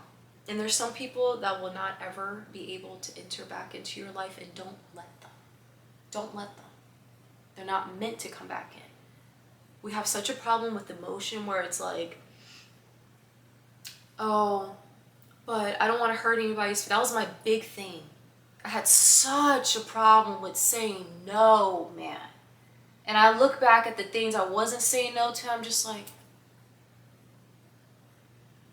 And there's some people that will not ever be able to enter back into your life, and don't let them. Don't let them. They're not meant to come back in. We have such a problem with emotion where it's like, oh, but I don't want to hurt anybody. That was my big thing. I had such a problem with saying no, man. And I look back at the things I wasn't saying no to, I'm just like,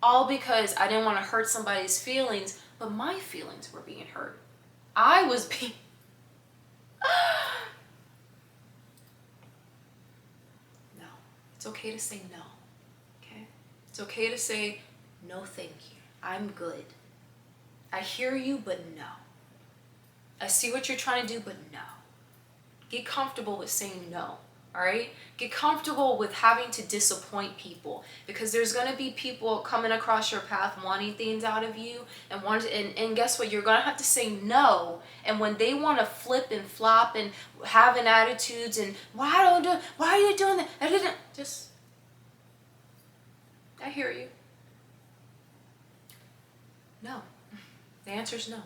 all because I didn't want to hurt somebody's feelings, but my feelings were being hurt. I was being... No. It's okay to say no. Okay? It's okay to say, no thank you. I'm good. I hear you, but no. I see what you're trying to do, but no. Get comfortable with saying no, all right? Get comfortable with having to disappoint people, because there's gonna be people coming across your path wanting things out of you, and guess what? You're gonna have to say no. And when they want to flip and flop and having attitudes and why are you doing that? I hear you. No. The answer is no.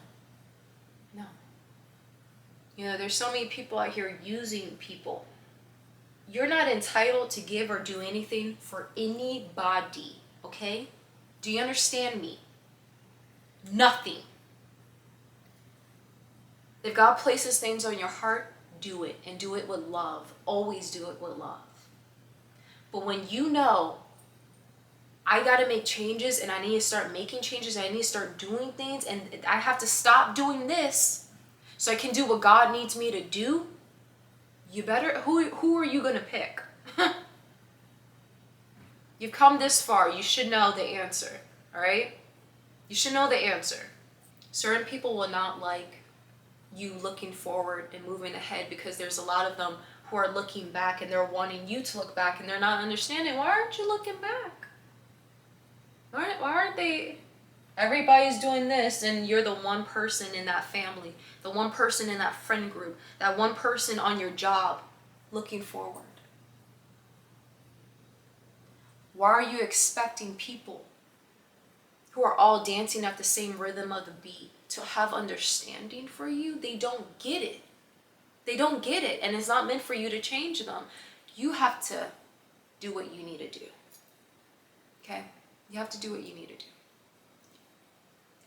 No. You know, there's so many people out here using people. You're not entitled to give or do anything for anybody, okay? Do you understand me? Nothing. If God places things on your heart, do it, and do it with love. Always do it with love. But when you know, I got to make changes, and I need to start making changes, and I need to start doing things, and I have to stop doing this so I can do what God needs me to do, you better, who are you going to pick? You've come this far, you should know the answer, all right? You should know the answer. Certain people will not like you looking forward and moving ahead, because there's a lot of them who are looking back, and they're wanting you to look back, and they're not understanding, why aren't you looking back? Why aren't they Everybody's doing this, and you're the one person in that family, the one person in that friend group, that one person on your job looking forward. Why are you expecting people who are all dancing at the same rhythm of the beat to have understanding for you? They don't get it. They don't get it, and it's not meant for you to change them. You have to do what you need to do. Okay? You have to do what you need to do.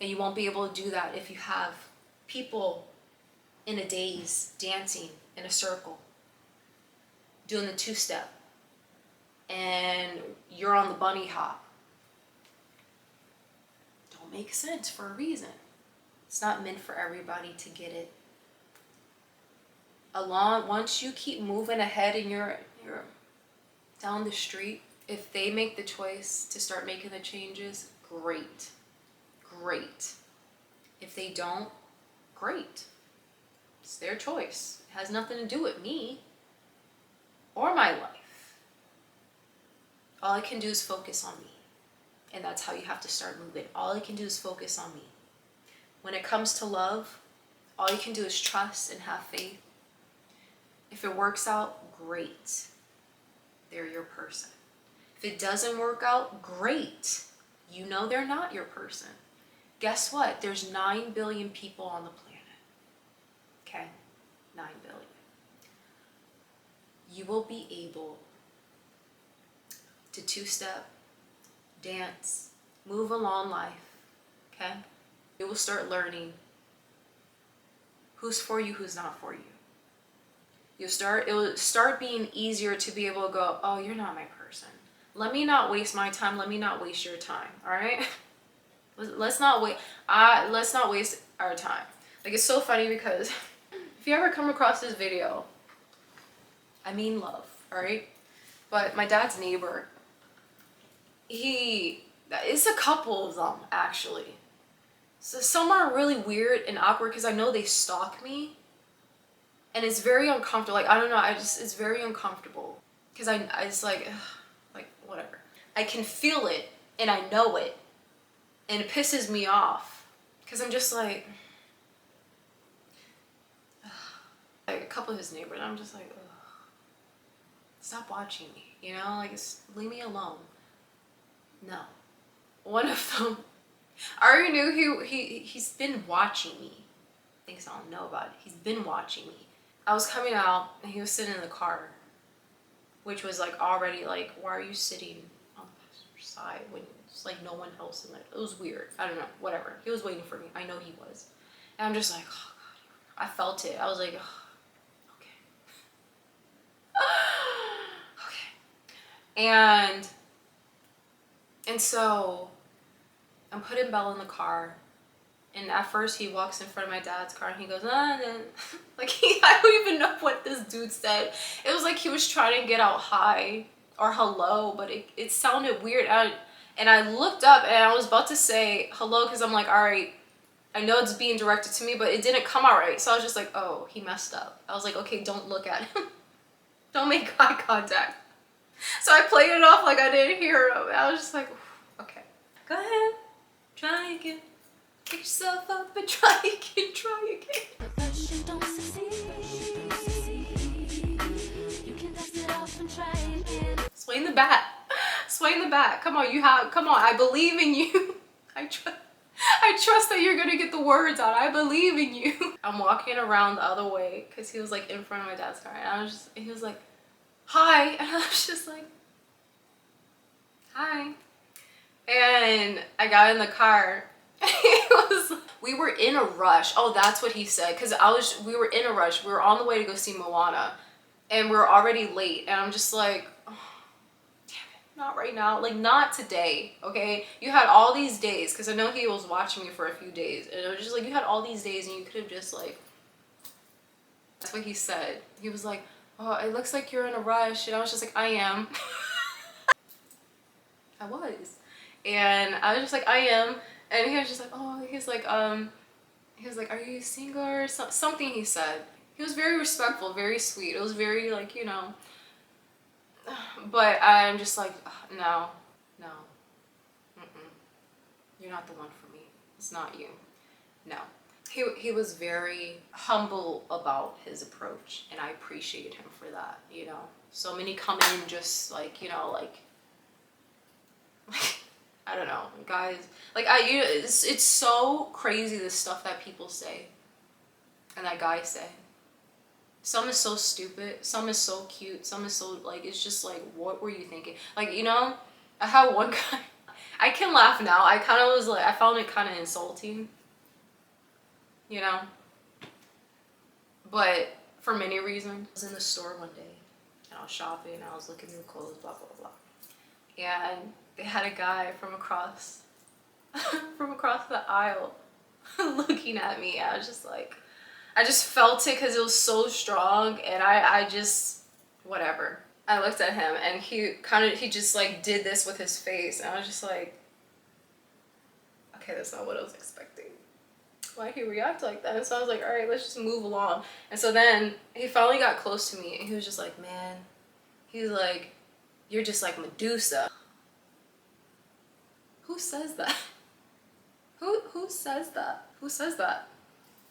And you won't be able to do that if you have people in a daze dancing in a circle, doing the two-step, and you're on the bunny hop. Don't make sense for a reason. It's not meant for everybody to get it. Once you keep moving ahead and you're down the street, if they make the choice to start making the changes, great. Great. If they don't, great. It's their choice. It has nothing to do with me or my life. All I can do is focus on me. And that's how you have to start moving. All I can do is focus on me. When it comes to love, all you can do is trust and have faith. If it works out, great. They're your person. If it doesn't work out, great. You know they're not your person. Guess what? There's 9 billion people on the planet. Okay? 9 billion. You will be able to two-step, dance, move along life. Okay? You will start learning who's for you, who's not for you. It will start being easier to be able to go, oh, you're not my person. Let me not waste my time. Let me not waste your time. All right? Let's not waste our time. Like, it's so funny because if you ever come across this video, I mean love, all right? But my dad's neighbor, it's a couple of them actually. So some are really weird and awkward because I know they stalk me. And it's very uncomfortable. Like, I don't know, it's very uncomfortable. Because it's like, ugh, like, whatever. I can feel it, and I know it. And it pisses me off. Because I'm just like a couple of his neighbors, I'm just like, ugh, stop watching me, you know? Like, leave me alone. No. One of them, I already knew he's been watching me. Things I don't know about it. He's been watching me. I was coming out and he was sitting in the car, which was like already like, why are you sitting on the passenger side when it's like no one else in it? It was weird. I don't know, whatever. He was waiting for me. I know he was. And I'm just like, oh God, I felt it. I was like, oh, okay. Okay. And so I'm putting Belle in the car. And at first he walks in front of my dad's car and he goes, and then, like, I don't even know what this dude said. It was like he was trying to get out hi or hello, but it sounded weird. And I looked up and I was about to say hello because I'm like, all right, I know it's being directed to me, but it didn't come out right. So I was just like, oh, he messed up. I was like, okay, don't look at him. Don't make eye contact. So I played it off like I didn't hear him. I was just like, okay, go ahead, try again. Pick yourself up and try again, try again. But you don't succeed. You can dust it off and try again. Swing the bat. Swing the bat. Come on, I believe in you. I trust that you're gonna get the words out. I believe in you. I'm walking around the other way because he was like in front of my dad's car and he was like, hi. And I was just like, hi. And I got in the car. We were in a rush. Oh, that's what he said. Because we were in a rush. We were on the way to go see Moana. And we were already late. And I'm just like, oh, damn it, not right now. Like, not today, okay? You had all these days. Because I know he was watching me for a few days. And it was just like, you had all these days and you could have just like, that's what he said. He was like, oh, it looks like you're in a rush. And I was just like, I am. I was. And I was just like, I am. And he was just like, oh, he was like, are you single or something he said. He was very respectful, very sweet. It was very like, you know, but I'm just like, no, mm-mm. You're not the one for me. It's not you. No. He was very humble about his approach, and I appreciate him for that, you know. So many come in just like, you know, like I don't know, guys. Like it's so crazy the stuff that people say and that guys say. Some is so stupid, some is so cute, some is so like, it's just like, what were you thinking? Like, you know, I had one guy, I can laugh now. I kind of was like, I found it kind of insulting, you know, but for many reasons. I was in the store one day and I was shopping, I was looking through clothes, blah, blah, blah. And they had a guy from across, from across the aisle looking at me. I was just like, I just felt it because it was so strong, and I just, whatever. I looked at him and he just like did this with his face, and I was just like, okay, that's not what I was expecting. Why'd he react like that? And so I was like, all right, let's just move along. And so then he finally got close to me and he was just like, man, he was like, you're just like Medusa. Who says that? Who says that? Who says that?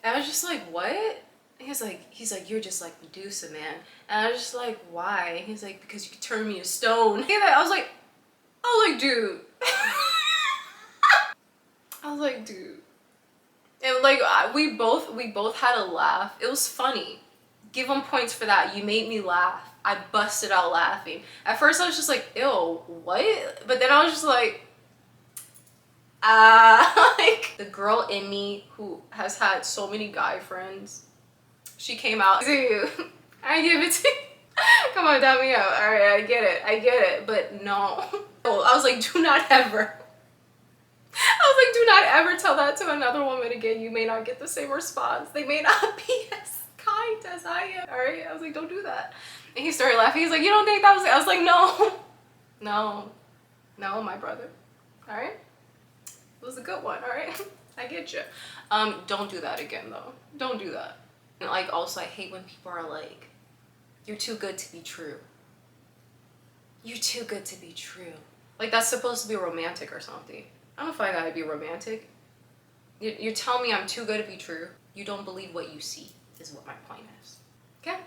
And I was just like, what? He's like, you're just like Medusa, man. And I was just like, why? He's like, because you could turn me to stone. I was like, dude. I was like, dude. And like, we both had a laugh. It was funny. Give him points for that. You made me laugh. I busted out laughing. At first I was just like, ew, what? But then I was just like, like the girl in me who has had so many guy friends, she came out to you. I give it to you. Come on, dab me up. All right, I get it, but no. I was like, do not ever. I was like, do not ever tell that to another woman again. You may not get the same response. They may not be as kind as I am. All right, I was like, don't do that. And he started laughing. He's like, you don't think that was it? I was like, no, my brother. All right. It was a good one, all right? I get you. Don't do that again, though. Don't do that. And like, also, I hate when people are like, you're too good to be true. You're too good to be true. Like, that's supposed to be romantic or something. I don't know if I gotta be romantic. You're telling me I'm too good to be true. You don't believe what you see, is what my point is. Okay?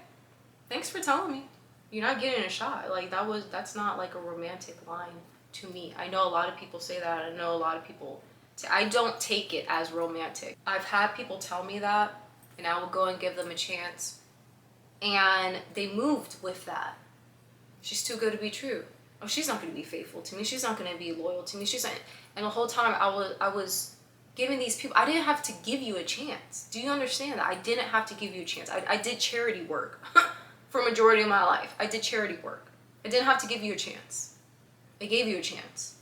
Thanks for telling me. You're not getting a shot. Like, that's not like a romantic line to me. I know a lot of people say that. I know a lot of people, I don't take it as romantic. I've had people tell me that, and I will go and give them a chance. And they moved with that. She's too good to be true. Oh, she's not going to be faithful to me. She's not going to be loyal to me. She's not. And the whole time I was giving these people, I didn't have to give you a chance. Do you understand that? I didn't have to give you a chance. I did charity work for a majority of my life. I did charity work. I didn't have to give you a chance. I gave you a chance.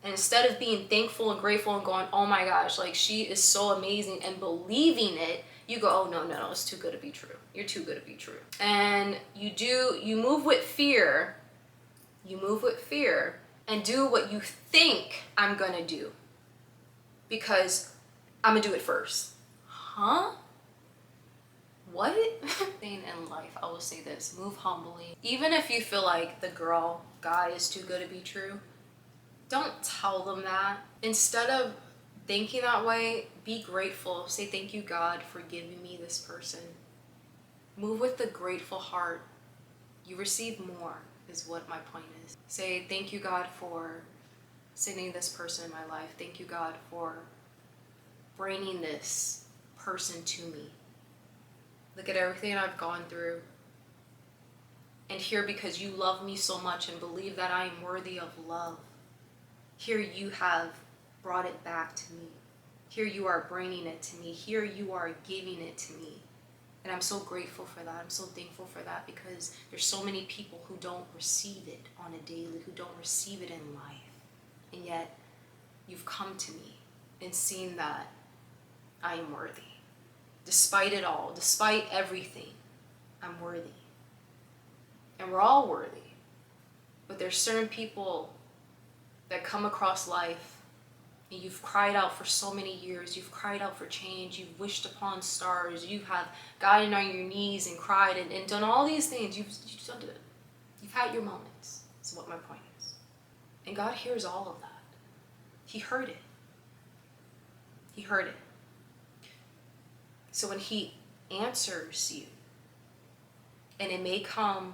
And instead of being thankful and grateful and going, oh my gosh, like she is so amazing, and believing it, you go, oh no, it's too good to be true. You're too good to be true. And you move with fear. You move with fear and do what you think I'm gonna do, because I'm gonna do it first. Huh? What? In life, I will say this, move humbly. Even if you feel like the guy is too good to be true, don't tell them that. Instead of thinking that way, be grateful. Say, thank you, God, for giving me this person. Move with a grateful heart. You receive more, is what my point is. Say, thank you, God, for sending this person in my life. Thank you, God, for bringing this person to me. Look at everything I've gone through. And here, because you love me so much and believe that I am worthy of love, here you have brought it back to me. Here you are bringing it to me. Here you are giving it to me. And I'm so grateful for that. I'm so thankful for that, because there's so many people who don't receive it on a daily, who don't receive it in life. And yet you've come to me and seen that I am worthy. Despite it all, despite everything, I'm worthy. And we're all worthy. But there's certain people that come across life, and you've cried out for so many years. You've cried out for change. You've wished upon stars. You have gotten on your knees and cried and done all these things. You've done it. You've had your moments, is what my point is. And God hears all of that. He heard it. heard it. So when he answers you, and it may come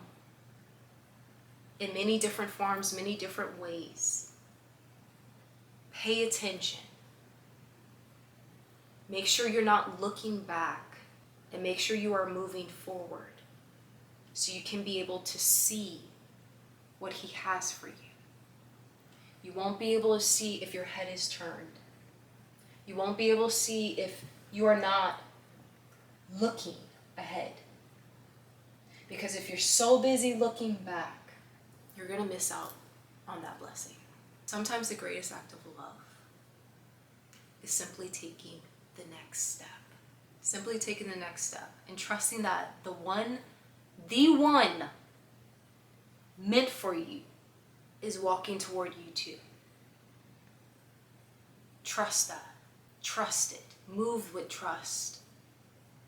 in many different forms, many different ways, pay attention. Make sure you're not looking back, and make sure you are moving forward so you can be able to see what he has for you. You won't be able to see if your head is turned. You won't be able to see if you are not looking ahead. Because if you're so busy looking back, you're going to miss out on that blessing. Sometimes the greatest act of love is simply taking the next step. Simply taking the next step and trusting that the one meant for you is walking toward you too. Trust that. Trust it. Move with trust.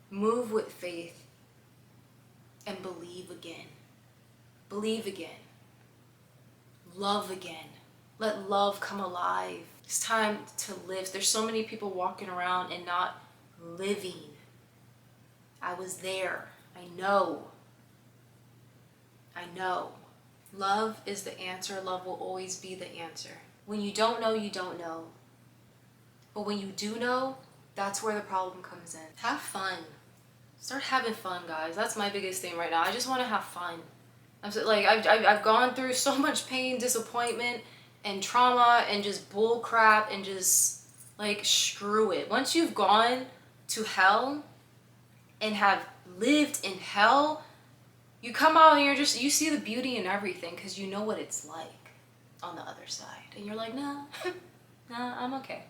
Move with faith. And believe again. Believe again. Love again. Let love come alive. It's time to live. There's so many people walking around and not living. I was there. I know. I know. Love is the answer. Love will always be the answer. When you don't know, you don't know. But when you do know, that's where the problem comes in. Have fun. Start having fun, guys. That's my biggest thing right now. I just want to have fun. I've gone through so much pain, disappointment, and trauma, and just bull crap, and just like screw it. Once you've gone to hell and have lived in hell, you come out and you see the beauty in everything because you know what it's like on the other side. And you're like, nah, nah, I'm okay.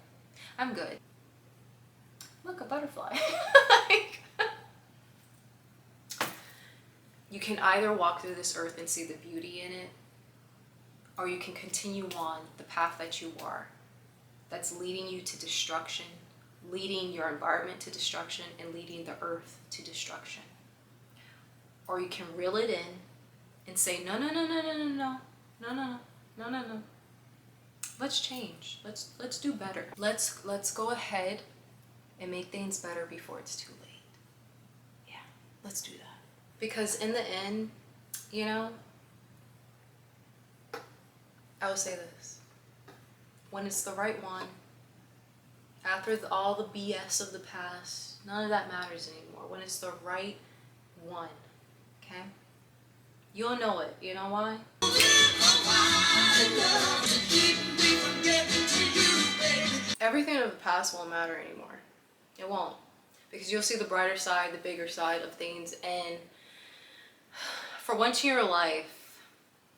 I'm good. Look, a butterfly. You can either walk through this earth and see the beauty in it, or you can continue on the path that you are, that's leading you to destruction, leading your environment to destruction, and leading the earth to destruction. Or you can reel it in and say, no, no, no, no, no, no, no, no, no, no, no, no. Let's change. Let's do better. Let's go ahead and make things better before it's too late. Yeah, let's do that. Because in the end, you know, I would say this. When it's the right one, after all the BS of the past, none of that matters anymore. When it's the right one, okay? You'll know it. You know why? Everything of the past won't matter anymore. It won't. Because you'll see the brighter side, the bigger side of things, and for once in your life,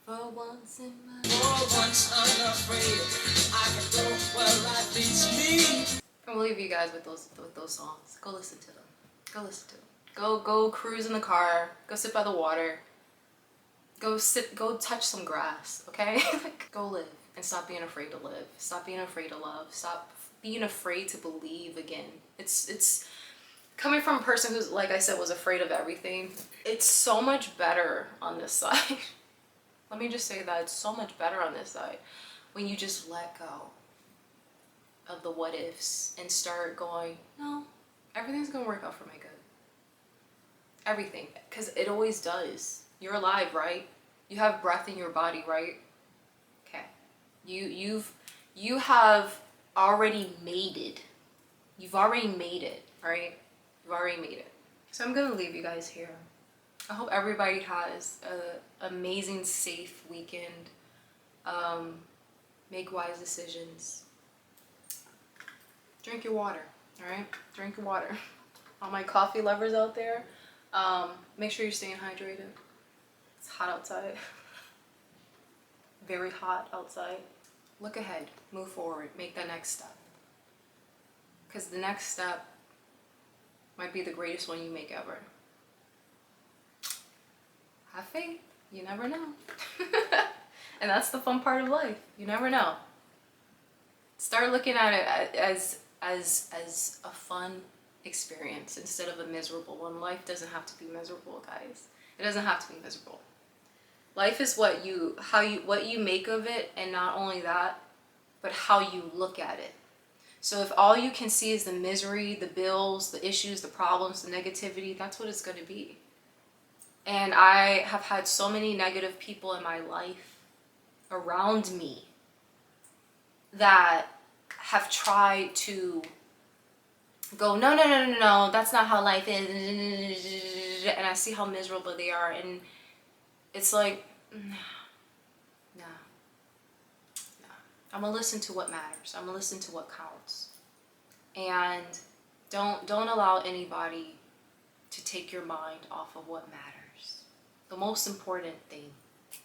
for once unafraid, I can go where life leads me. I'm gonna leave you guys with those songs. Go listen to them. Go listen to them. Go cruise in the car. Go sit by the water. Go touch some grass, okay? Go live and stop being afraid to live. Stop being afraid to love. Stop being afraid to believe again. It's coming from a person who's, like I said, was afraid of everything. It's so much better on this side. Let me just say that it's so much better on this side when you just let go of the what ifs and start going, no, everything's gonna work out for my good. Everything, because it always does. You're alive, right? You have breath in your body, right? Okay. You have already made it. You've already made it, right? You've already made it. So I'm gonna leave you guys here. I hope everybody has an amazing, safe weekend. Make wise decisions. Drink your water, all right? Drink your water. All my coffee lovers out there, make sure you're staying hydrated. It's hot outside. Very hot outside. Look ahead, move forward, make that next step. Because the next step might be the greatest one you make ever. Have faith, you never know. And that's the fun part of life, you never know. Start looking at it as a fun experience instead of a miserable one. Life doesn't have to be miserable, guys. It doesn't have to be miserable. Life is what you make of it, and not only that, but how you look at it. So if all you can see is the misery, the bills, the issues, the problems, the negativity, that's what it's going to be. And I have had so many negative people in my life around me that have tried to go, no, no, no, no, no, no, that's not how life is. And I see how miserable they are. And it's like, no, no, no. I'm going to listen to what matters. I'm going to listen to what counts. And don't allow anybody to take your mind off of what matters. The most important thing,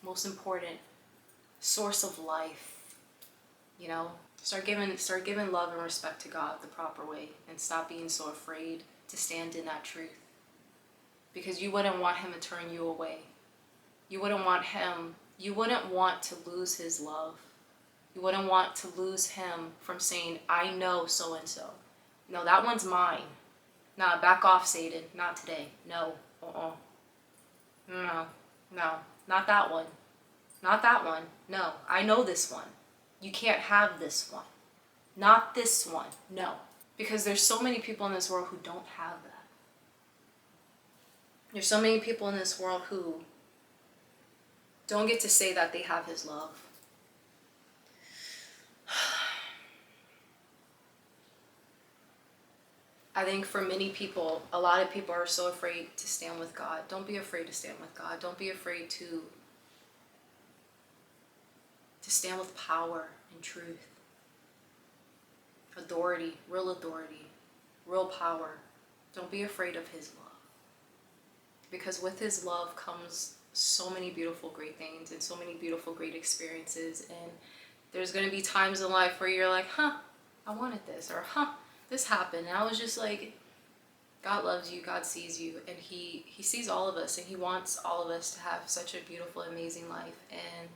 most important source of life, you know, start giving love and respect to God the proper way, and stop being so afraid to stand in that truth, because you wouldn't want him to turn you away. You wouldn't want to lose his love. You wouldn't want to lose him from saying, I know so and so. No, that one's mine. Nah, back off, Satan. Not today. No. No. No. Not that one. Not that one. No. I know this one. You can't have this one. Not this one. No. Because there's so many people in this world who don't have that. There's so many people in this world who don't get to say that they have his love. I think for many people, a lot of people are so afraid to stand with God. Don't be afraid to stand with God. Don't be afraid to stand with power and truth. Authority, real power. Don't be afraid of his love. Because with his love comes so many beautiful, great things and so many beautiful, great experiences. And there's going to be times in life where you're like, I wanted this, or this happened. And I was just like, God loves you, God sees you, and he sees all of us, and he wants all of us to have such a beautiful, amazing life. And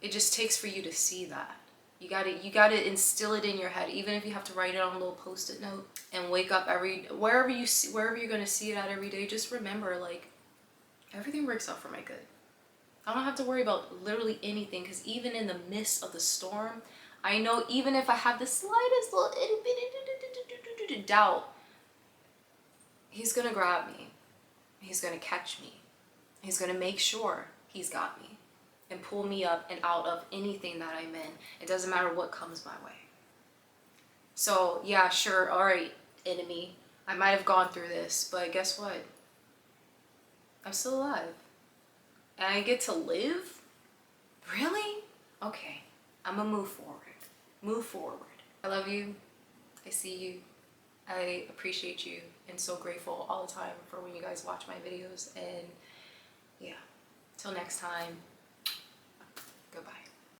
it just takes for you to see that. You gotta instill it in your head, even if you have to write it on a little post-it note and wake up wherever you're gonna see it at every day. Just remember, like, everything works out for my good. I don't have to worry about literally anything, because even in the midst of the storm, I know even if I have the slightest little itty bitty doubt, he's gonna grab me. He's gonna catch me. He's gonna make sure he's got me and pull me up and out of anything that I'm in. It doesn't matter what comes my way. So yeah, sure, all right, enemy, I might have gone through this, but guess what? I'm still alive. And I get to live? Really? Okay, I'm gonna move forward. Move forward. I love you. I see you. I appreciate you, and so grateful all the time for when you guys watch my videos. And yeah, till next time.